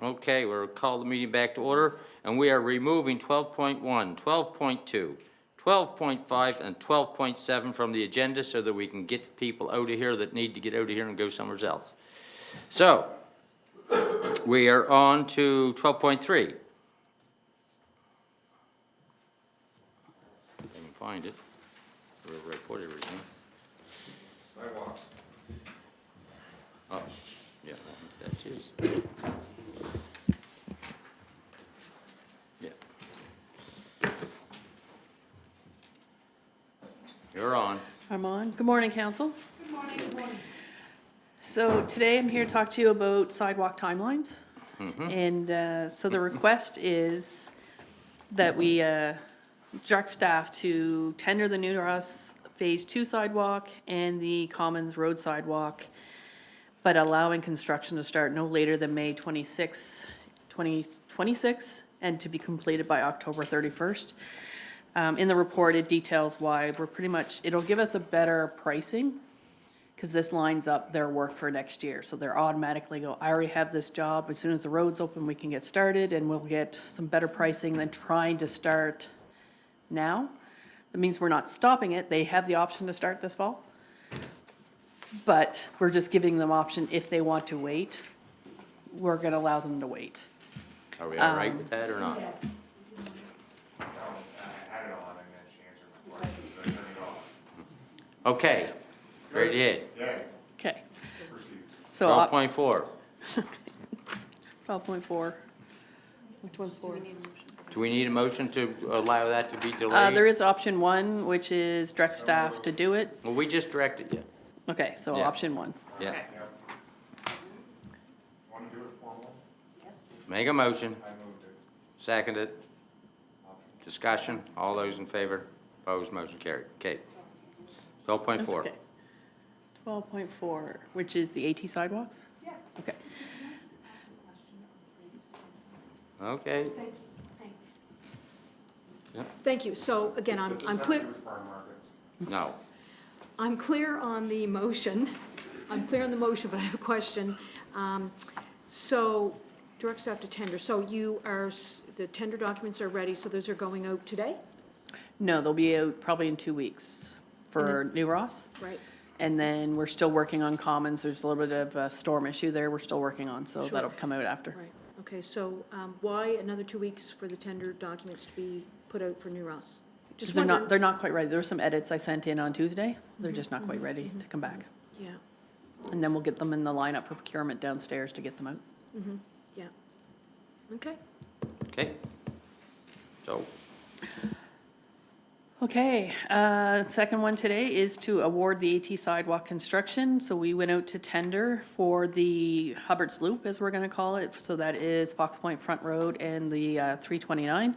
Okay, we'll call the meeting back to order, and we are removing 12.1, 12.2, 12.5, and 12.7 from the agenda so that we can get people out of here that need to get out of here and go somewhere else. So, we are on to 12.3. I can find it, wherever I put everything. Sidewalks. Oh, yeah, that is. Yeah. You're on. I'm on. Good morning, council. Good morning. Good morning. So today I'm here to talk to you about sidewalk timelines. And so the request is that we direct staff to tender the New Ross Phase 2 sidewalk and the Commons Road sidewalk, but allowing construction to start no later than May 26, 2026, and to be completed by October 31st. In the report, it details why we're pretty much, it'll give us a better pricing, because this lines up their work for next year. So they're automatically go, I already have this job, as soon as the road's open, we can get started, and we'll get some better pricing than trying to start now. That means we're not stopping it, they have the option to start this fall. But we're just giving them option if they want to wait, we're gonna allow them to wait. Are we all right with that or not? No, I had it on and then she answered my question, so I turned it off. Okay, ready ahead. Yay, Okay, proceed. so 12.4. 12.4, which one's for? Do we need a motion to allow that to be delayed? There is option 1, which is direct staff to do it. Well, we just directed you. Okay, so Yeah. option 1. Yeah. Okay. Want to do it formal? Make a motion, I moved it. second it. Discussion, all those in favor? Opposed, motion carried. Okay. 12.4. Okay. 12.4, which is the AT sidewalks? Yeah. Okay. Okay. Thank you. So again, I'm clear, Farm markets. No. I'm clear on the motion. I'm clear on the motion, but I have a question. So direct staff to tender. So you are, the tender documents are ready, so those are going out today, No, they'll be out probably in 2 weeks for New Ross. right? And then we're still working on Commons. There's a little bit of a storm issue there we're still working on, so Sure. that'll come out after. Right. Okay, so why another 2 weeks for the tender documents to be put out for New Ross? Just They're wondering. not quite ready. There were some edits I sent in on Tuesday. They're just not quite ready to come back. Yeah, And then we'll get them in the lineup for procurement downstairs to get them out. yeah. Okay. Okay. So, Okay, second one today is to award the AT sidewalk construction. So we went out to tender for the Hubbard's Loop, as we're gonna call it. So that is Fox Point Front Road and the 329.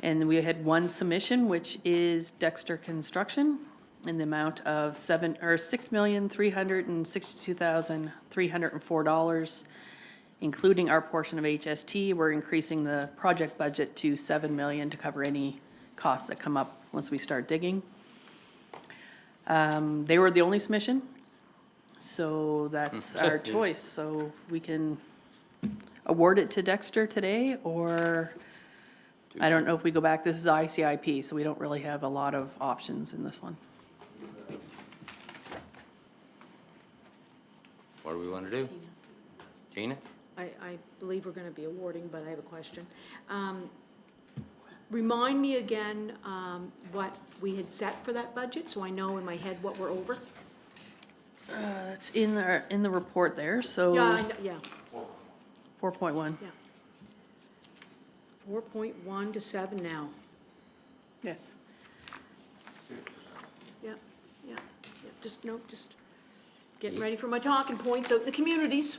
And we had one submission, which is Dexter Construction, in the amount of $6,362,304, including our portion of HST. We're increasing the project budget to $7 million to cover any costs that come up once we start digging. They were the only submission, so that's our choice. So we can award it to Dexter today, or I don't know if we go back. This is ICIP, so we don't really have a lot of options in this one. what do we want to do? Tina? I believe we're gonna be awarding, but I have a question. Remind me again, what we had set for that budget, so I know in my head what we're over? It's in the report there, so. Yeah, yeah, 4.1, yeah. 4.1 to 7 now. yes. Yeah, yeah, yeah. Just getting ready for my talking points out in the communities.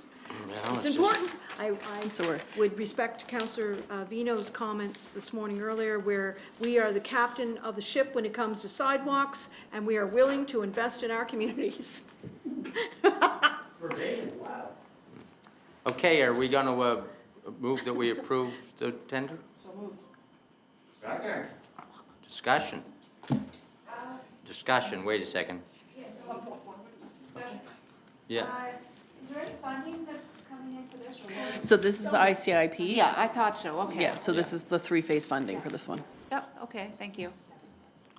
It's important. I So we're, would respect Councillor Vino's comments this morning earlier, where we are the captain of the ship when it comes to sidewalks, and we are willing to invest in our communities. Wow. Okay, are we going to move that we approve the tender? Second. Discussion. Discussion, wait a second. Yeah. Is there any funding that's coming in for this or what? So this is ICIP? Yeah, I thought so, okay. Yeah, so this is the three-phase funding for this one. Yep, okay, thank you.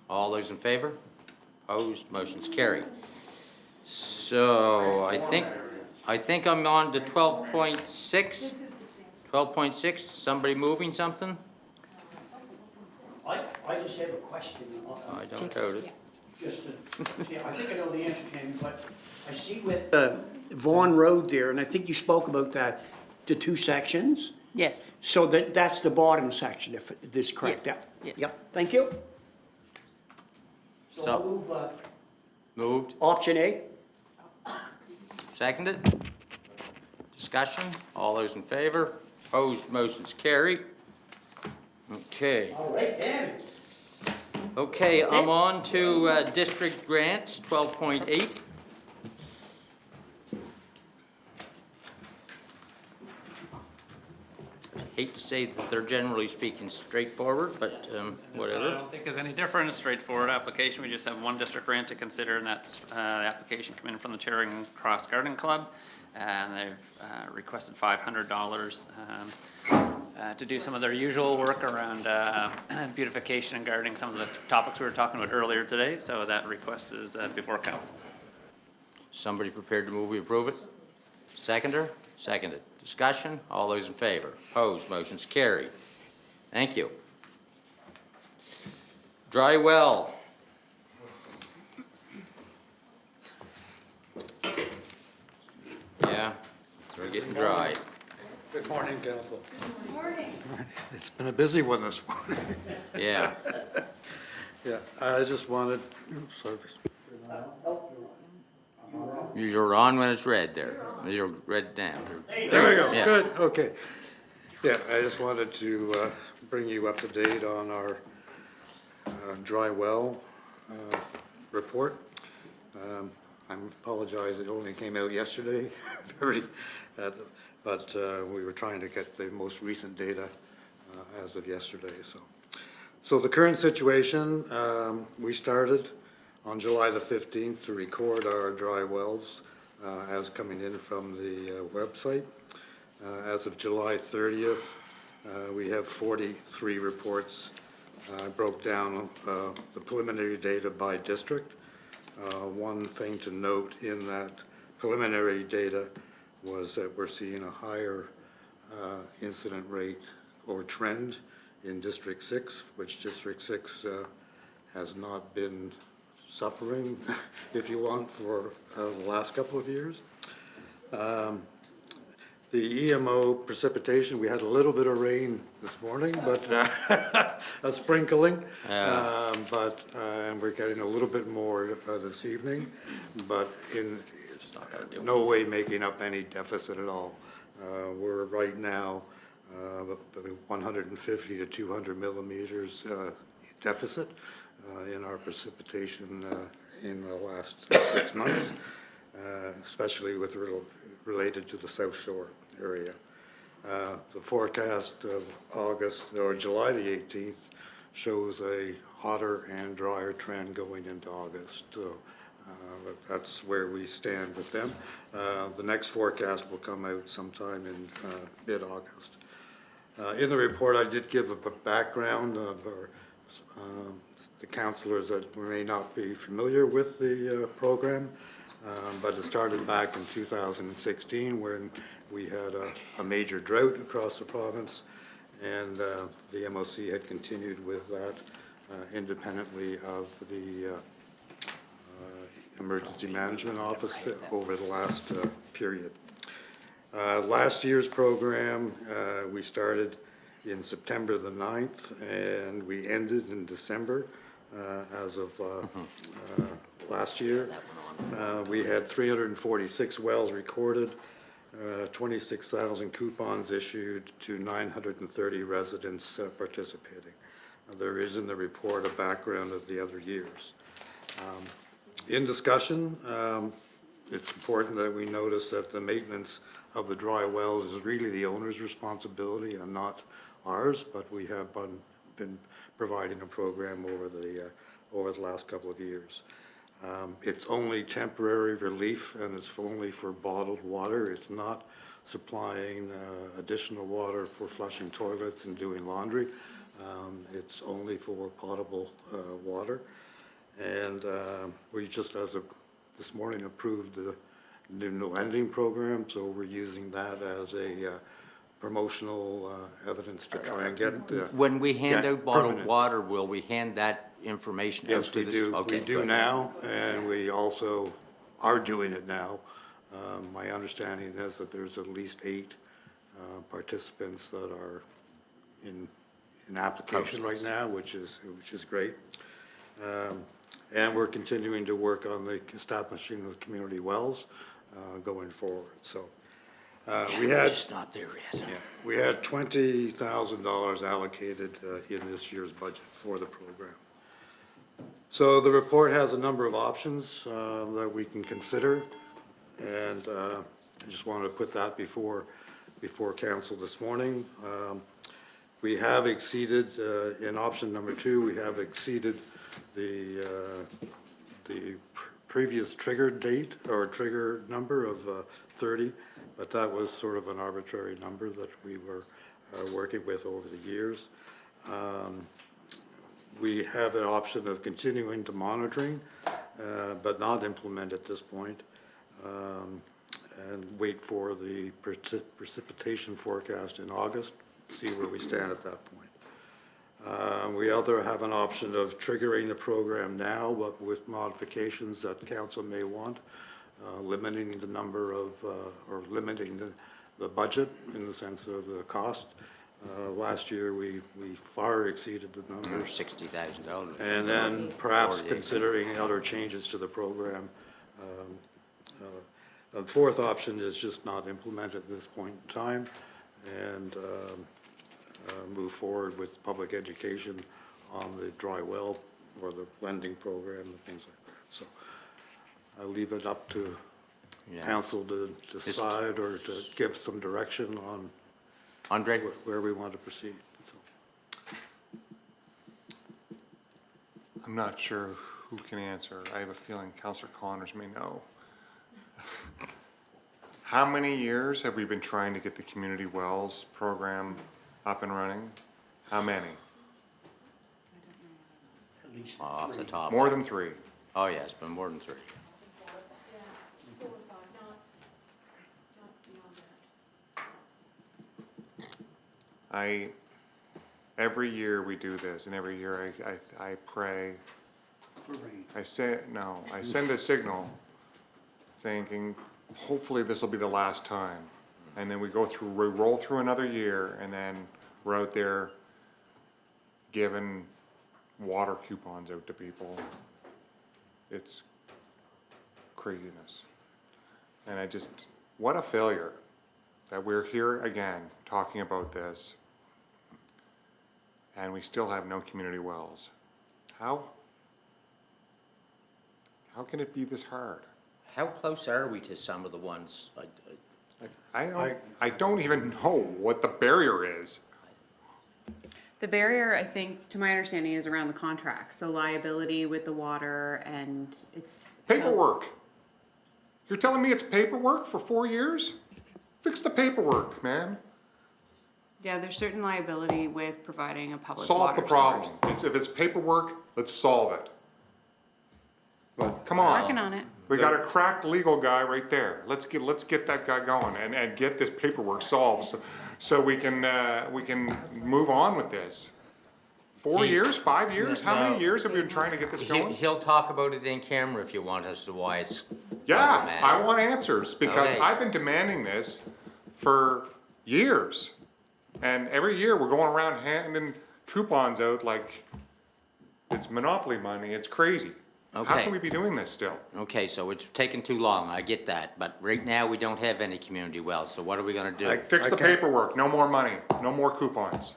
All those in favor? Opposed, motion's carried. So I think I'm on to 12.6. 12.6, somebody moving something? I just have a question. I don't doubt it. Just to, yeah, I think I know the answer, Tammy, but I see with Vaughan Road there, and I think you spoke about that, the two sections. Yes. So that's the bottom section, if this is correct? Yes, Yeah. yes. Yep, thank you. So I'll So- move Moved, option A. seconded. Discussion, all those in favor? Opposed, motion's carried. Okay. All right, Tammy. Okay, That's I'm it? on to district grants, 12.8. Hate to say that they're generally speaking straightforward, but I whatever. don't think it's any different, a straightforward application. We just have one district grant to consider, and that's the application coming from the Charing Cross Garden Club. And they've requested $500 to do some of their usual work around beautification and gardening, some of the topics we were talking about earlier today. So that request is before council. Somebody prepared to move, we approve it? Seconder? Seconded. Discussion, all those in favor? Opposed, motion's carried. Thank you. Dry well. Yeah, we're getting dry. Good morning, council. Good morning. It's been a busy one this morning. Yeah. Yeah, I just wanted, oops, sorry. You're on when it's red there. You're red down. There we go, Yeah. good, okay. Yeah, I just wanted to bring you up to date on our dry well report. I apologize, it only came out yesterday, but we were trying to get the most recent data as of yesterday, so. So the current situation, we started on July the 15th to record our dry wells as coming in from the website. As of July 30th, we have 43 reports. I broke down the preliminary data by district. One thing to note in that preliminary data was that we're seeing a higher incident rate or trend in District 6, which District 6 has not been suffering, if you want, for the last couple of years. The EMO precipitation, we had a little bit of rain this morning, but a sprinkling. And we're getting a little bit more this evening, but in no way making up any deficit at all. We're right now 150 to 200 millimeters deficit in our precipitation in the last 6 months, especially with related to the South Shore area. The forecast of August or July the 18th shows a hotter and drier trend going into August. So that's where we stand with them. The next forecast will come out sometime in mid-August. In the report, I did give a background of our, the councillors that may not be familiar with the program, but it started back in 2016 when we had a major drought across the province, and the MOC had continued with that independently of the Emergency Management Office over the last period. Last year's program, we started in September the 9th, and we ended in December as of last year. We had 346 wells recorded, 26,000 coupons issued to 930 residents participating. There is in the report a background of the other years. In discussion, it's important that we notice that the maintenance of the dry wells is really the owner's responsibility and not ours, but we have been providing a program over the last couple of years. It's only temporary relief, and it's only for bottled water. It's not supplying additional water for flushing toilets and doing laundry. It's only for potable water. And we just, this morning, approved the new lending program, so we're using that as a promotional evidence to try and get. When we hand get out bottled permanent. water, will we hand that information out Yes, to we the? do. Okay, We do good. now, and we also are doing it now. My understanding is that there's at least 8 participants that are in application right now, which is great. And we're continuing to work on the establishing of community wells going forward. So we We're had. just not there yet. Yeah, we had $20,000 allocated in this year's budget for the program. So the report has a number of options that we can consider, and I just wanted to put that before council this morning. We have exceeded, in option number 2, we have exceeded the previous trigger date or trigger number of 30, but that was sort of an arbitrary number that we were working with over the years. We have an option of continuing to monitoring, but not implement at this point, and wait for the precipitation forecast in August, see where we stand at that point. We either have an option of triggering the program now, but with modifications that council may want, limiting the number of, or limiting the budget in the sense of the cost. Last year, we far exceeded the numbers. $60,000. And then perhaps 48. considering other changes to the program. The fourth option is just not implement at this point in time, and move forward with public education on the dry well or the lending program and things like that. So I leave it up to Yeah. council to decide or to give some direction on Andre? where we want to proceed. So, I'm not sure who can answer. I have a feeling Councillor Connors may know. How many years have we been trying to get the community wells program up and running? How many? At least Off the 3. top. More than 3. Oh, yeah, it's been more than 3. Every year we do this, and every year I pray. For rain. I send a signal thinking, hopefully this will be the last time. And then we roll through another year, and then we're out there giving water coupons out to people. It's craziness. And what a failure that we're here again talking about this, and we still have no community wells. How can it be this hard? How close are we to some of the ones? I don't even know what the barrier is. The barrier, I think, to my understanding, is around the contract, so liability with the water and it's. Paperwork. You're telling me it's paperwork for 4 years? Fix the paperwork, man. Yeah, there's certain liability with providing a public Solve water the problem. source. If it's paperwork, let's solve it. Come on. Working on it. We got a cracked legal guy right there. Let's get that guy going and get this paperwork solved so we can move on with this. 4 years, 5 years? How many years have we been trying to get this going? He'll talk about it in camera if you want as to why it's. Yeah, problematic. I want answers because Okay. I've been demanding this for years. And every year we're going around handing coupons out like it's monopoly money. It's crazy. How Okay. can we be doing this still? Okay, so it's taken too long, I get that, but right now, we don't have any community wells, so what are we gonna do? Fix the paperwork, no more money, no more coupons.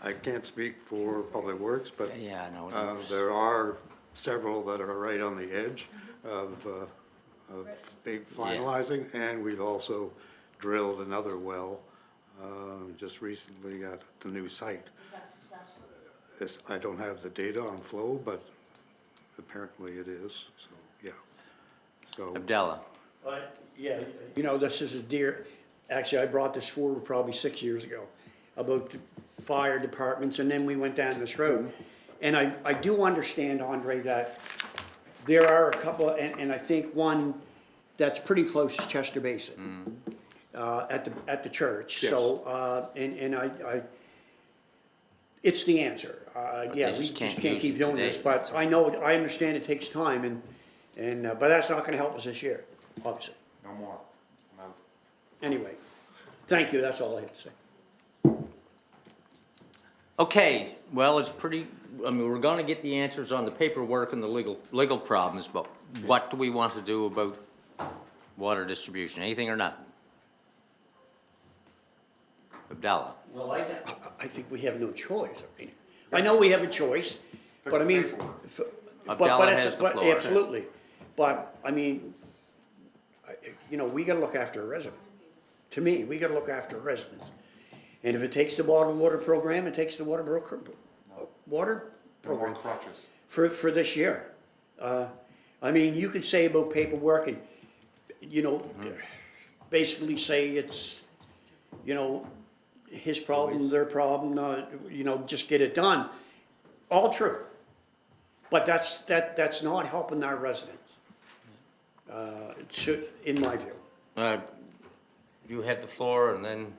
I can't speak for Public Works, but Yeah, I know. there are several that are right on the edge of finalizing, and we've also drilled another well just recently at the new site. I don't have the data on flow, but apparently it is, so, yeah. So, Abdallah, But, yeah, you know, this is a dear, actually, I brought this forward probably 6 years ago about the fire departments, and then we went down this road. And I do understand, Andre, that there are a couple, and I think one that's pretty close is Chester Basin, at the church. Yes. So, and it's the answer. Yeah, they we just just can't can't use keep it doing today. this, but I know, I understand it takes time, but that's not gonna help us this year, obviously. No more. I'm out. Anyway, thank you, that's all I have to say. Okay, well, it's pretty, I mean, we're gonna get the answers on the paperwork and the legal problems, but what do we want to do about water distribution, anything or nothing? Abdallah? Well, I think we have no choice. I know we have a choice, but I mean, Abdallah has the floor. absolutely. But, I mean, you know, we gotta look after a resident. To me, we gotta look after residents. And if it takes the bottled water program, it takes the water No program more crutches. for this year. I mean, you could say about paperwork and, you know, basically say it's, you know, his problem, their problem, you know, just get it done. All true. But that's not helping our residents, in my view. You have the floor, and then,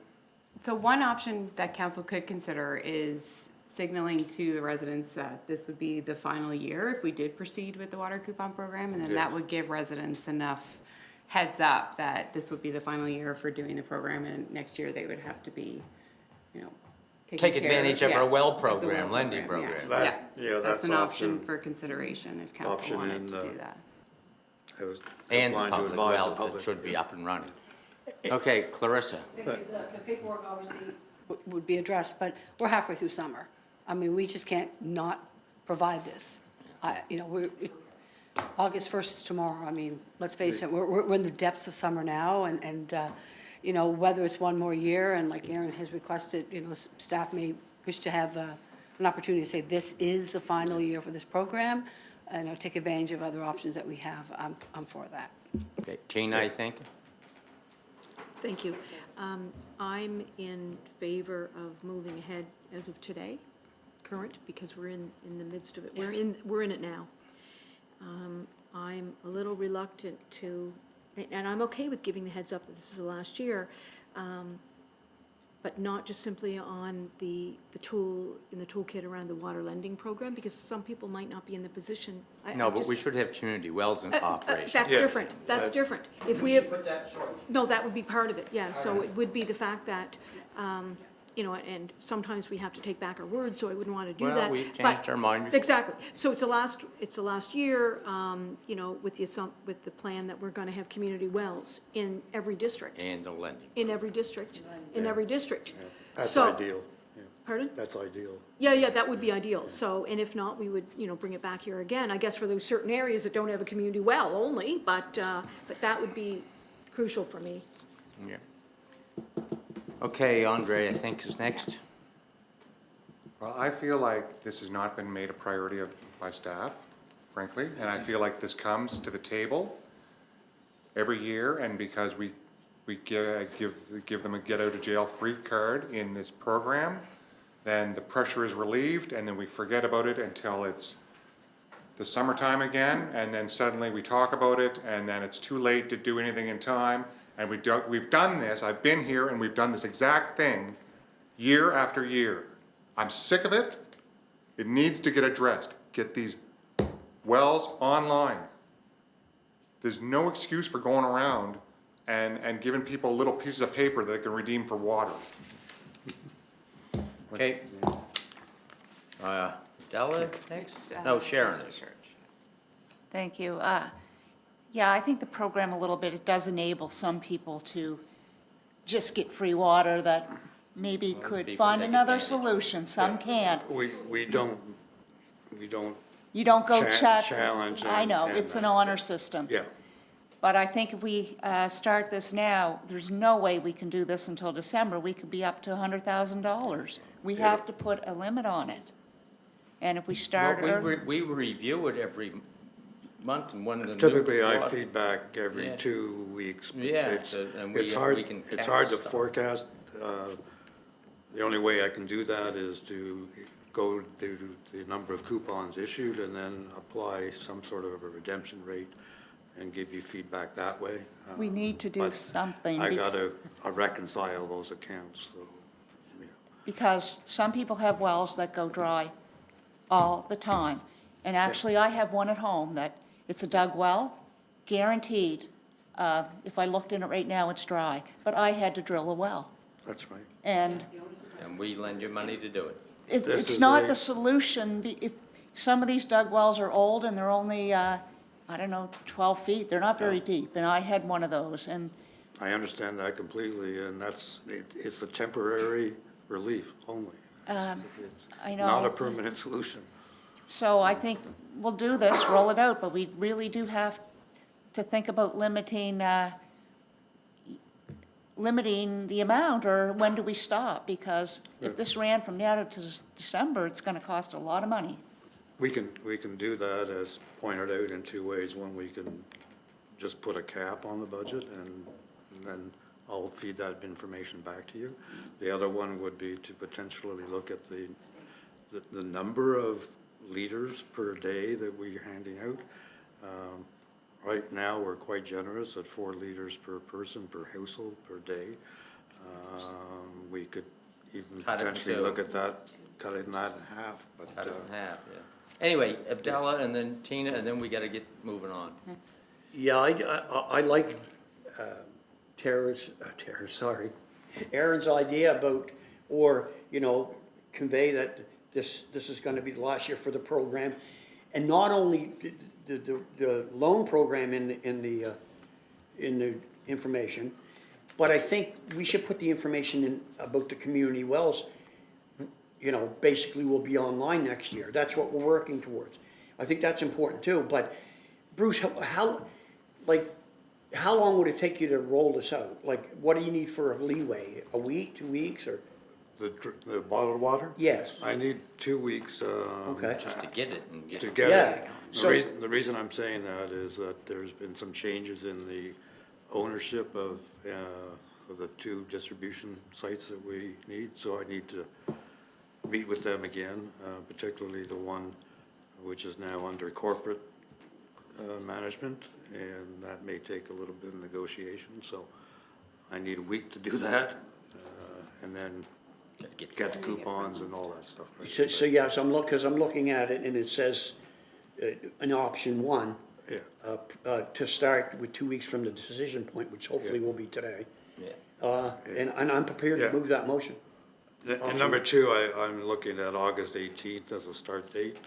So one option that council could consider is signaling to the residents that this would be the final year if we did proceed with the water coupon program, and then that would give residents enough heads up that this would be the final year for doing the program, and next year they would have to be, you know, taking Take care advantage of our yes, well the program, lending yeah. program. That- yeah, That's that's an option option- for consideration if council option wanted in, to do that. I was And the inclined to public advise the wells that public. should be up and running. Okay, Clarissa? The paperwork obviously would be addressed, but we're halfway through summer. I mean, we just can't not provide this. You know, August 1st is tomorrow. I mean, let's face it, we're in the depths of summer now, and you know, whether it's one more year, and like Aaron has requested, you know, staff may wish to have an opportunity to say, this is the final year for this program, and take advantage of other options that we have. I'm for that. Okay, Tina, I think? Thank you. I'm in favor of moving ahead as of today, current, because we're in the midst of it. We're in it now. I'm a little reluctant to, and I'm okay with giving the heads up that this is the last year, but not just simply on the tool, in the toolkit around the water lending program, because some people might not be in the position. No, but we should have community wells in operation. That's Yeah. different, that's different. If we should have, put that, sorry. no, that would be part of it, yeah, so it would be the fact that, you know, and sometimes we have to take back our words, so I wouldn't want to do that. Well, we've but- changed our mind before. Exactly, so it's the last year, you know, with the plan that we're gonna have community wells in every district, And the lending. in every district. That's So- ideal, yeah, Pardon? that's ideal. Yeah, that would be ideal, so, and if not, we would, you know, bring it back here again, I guess for those certain areas that don't have a community well only, but that would be crucial for me. Yeah. Okay, Andre, I think is next. Well, I feel like this has not been made a priority by staff, frankly, and I feel like this comes to the table every year, and because we give them a get-out-of-jail-free card in this program, then the pressure is relieved, and then we forget about it until it's the summertime again, and then suddenly we talk about it, and then it's too late to do anything in time. And we've done this, I've been here, and we've done this exact thing year after year. I'm sick of it. It needs to get addressed. Get these wells online. There's no excuse for going around and giving people little pieces of paper that they can redeem for water. Okay. Della next? No, Sharon is. Thank you. Yeah, I think the program a little bit, it does enable some people to just get free water that maybe could people find take another advantage. solution. Some can't. We don't, You don't go check. challenge I and- know, and, it's an honor system. yeah. But I think if we start this now, there's no way we can do this until December. We could be up to $100,000. We have to put a limit on it. And if we start Well, early. we review it every month and when the new Typically, I water- feedback every Yeah. 2 weeks. but Yeah, it's- so- and It's we hard, can it's catch hard to stuff. forecast. The only way I can do that is to go to the number of coupons issued and then apply some sort of a redemption rate and give you feedback that way. We need to do But something. I gotta reconcile those accounts, so, yeah. Because some people have wells that go dry all the time. And actually, I have one at home that, it's a dug well, guaranteed. If I looked in it right now, it's dry, but I had to drill a well. That's right. And And we lend you money to do it. This it's is not a- the solution. If some of these dug wells are old and they're only, I don't know, 12 feet, they're not very deep. And I had one of those, and I understand that completely, and it's a temporary relief only. It's I know. not a permanent solution. so I think we'll do this, roll it out, but we really do have to think about limiting the amount, or when do we stop? Because if this ran from now to December, it's gonna cost a lot of money. We can do that, as pointed out, in 2 ways. One, we can just put a cap on the budget, and then I'll feed that information back to you. The other one would be to potentially look at the number of liters per day that we're handing out. Right now, we're quite generous at 4 liters per person, per household, per day. We could even Cut it potentially to- look at that, cutting that in half, but. Cut it in half, yeah. Anyway, Abdallah and then Tina, and then we gotta get moving on. Yeah, I like Aaron's idea about, or, convey that this is gonna be the last year for the program. And not only the loan program in the information, but I think we should put the information in about the community wells, basically will be online next year. That's what we're working towards. I think that's important too, but Bruce, how long would it take you to roll this out? Like, what do you need for a leeway? A week, 2 weeks, or? The bottled water? Yes. I need 2 weeks. Okay. Just to get it and get. To get Yeah, it. so- The reason I'm saying that is that there's been some changes in the ownership of the 2 distribution sites that we need, so I need to meet with them again, particularly the one which is now under corporate management, and that may take a little bit of negotiation, so I need a week to do that, and then get the coupons and all that stuff. right? So yes, because I'm looking at it and it says, in option 1, Yeah, to start with 2 weeks from the decision point, which hopefully will be today. Yeah. And I'm prepared to Yeah. move that motion. And number 2, I'm looking at August 18th as a start date.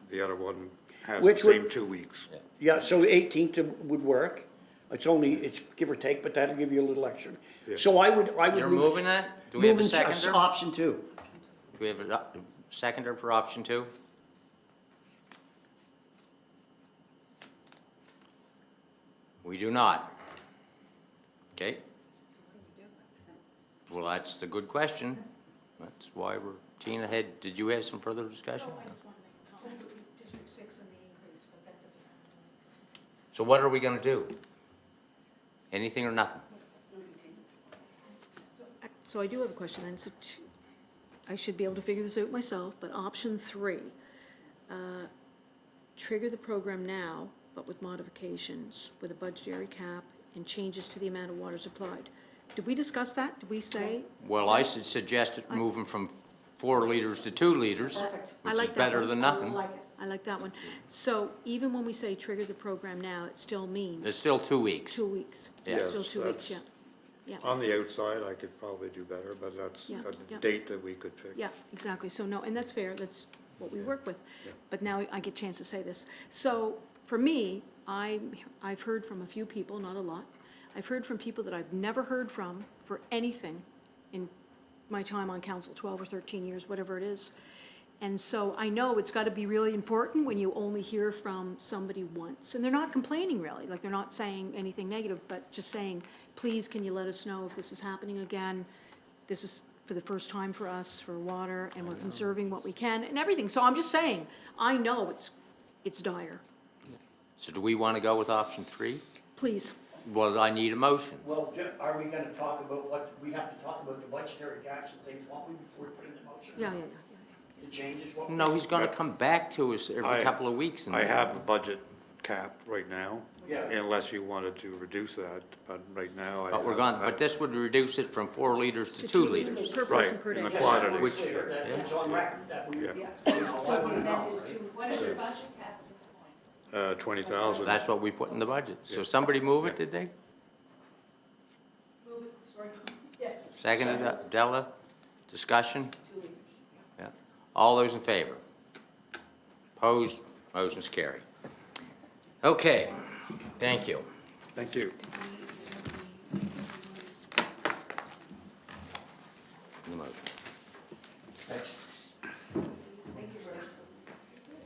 The other one has the Which would- same 2 weeks. Yeah, so the 18th would work. It's give or take, but that'll give you a little extra. Yeah. So I would You're move. moving that? Do we have a moving to seconder? Option 2. Do we have a seconder for option 2? We do not. Okay. Well, that's a good question. That's why we're, Tina had, did you have some further discussion? District 6 and the increase, but that doesn't. So what are we gonna do? Anything or nothing? So I do have a question, and so I should be able to figure this out myself, but option 3, trigger the program now, but with modifications, with a budgetary cap and changes to the amount of water supplied. Did we discuss that? Did we say? Well, I suggested moving from 4 liters to 2 liters, Perfect. I which is like that better one. than nothing. I like that one. So even when we say trigger the program now, it still means It's still 2 weeks. 2 weeks. Yeah. It's still 2 weeks, yeah. That's- Yeah, On the outside, I could probably do better, but that's Yeah, a yeah. date that we could pick. yeah, exactly. So no, and that's fair, that's what we work with. But now I get a chance to say this. So for me, I've heard from a few people, not a lot. I've heard from people that I've never heard from for anything in my time on council, 12 or 13 years, whatever it is. And so I know it's got to be really important when you only hear from somebody once. And they're not complaining really, like they're not saying anything negative, but just saying, please, can you let us know if this is happening again? This is for the first time for us, for water, and we're conserving what we can and everything. So I'm just saying, I know it's dire. So do we want to go with option 3? Please. Well, I need a motion. Well, are we gonna talk about what, we have to talk about the budgetary caps and things, won't we, before we put in the motion? Yeah. The changes, what? No, he's going to come back to us every I- couple of weeks. and- I have the budget cap right now. Yeah. Unless you wanted to reduce that, but right now I. But we're have- going, but this would reduce it from 4 liters to 2 liters. Per Right, person per in day. the quantity. Which- Clear, it's on record that we, Yeah. you know, I wanna know, right? What is your budget cap at this point? 20,000. That's what we put in the budget. So somebody move it, did they? Move it, sorry. Yes. Seconded, Della? Discussion? Yeah. All those in favor? Opposed? Motion's carried. Okay, thank you. Thank you. The motion.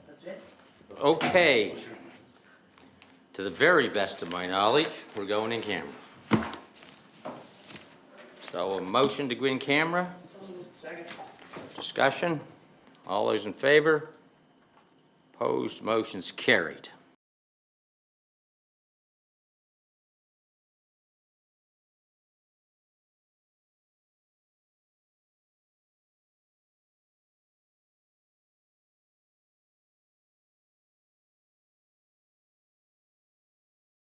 That's it? Okay. To the very best of my knowledge, we're going in camera. So a motion to go in camera? Second? Discussion? All those in favor? Opposed? Motion's carried.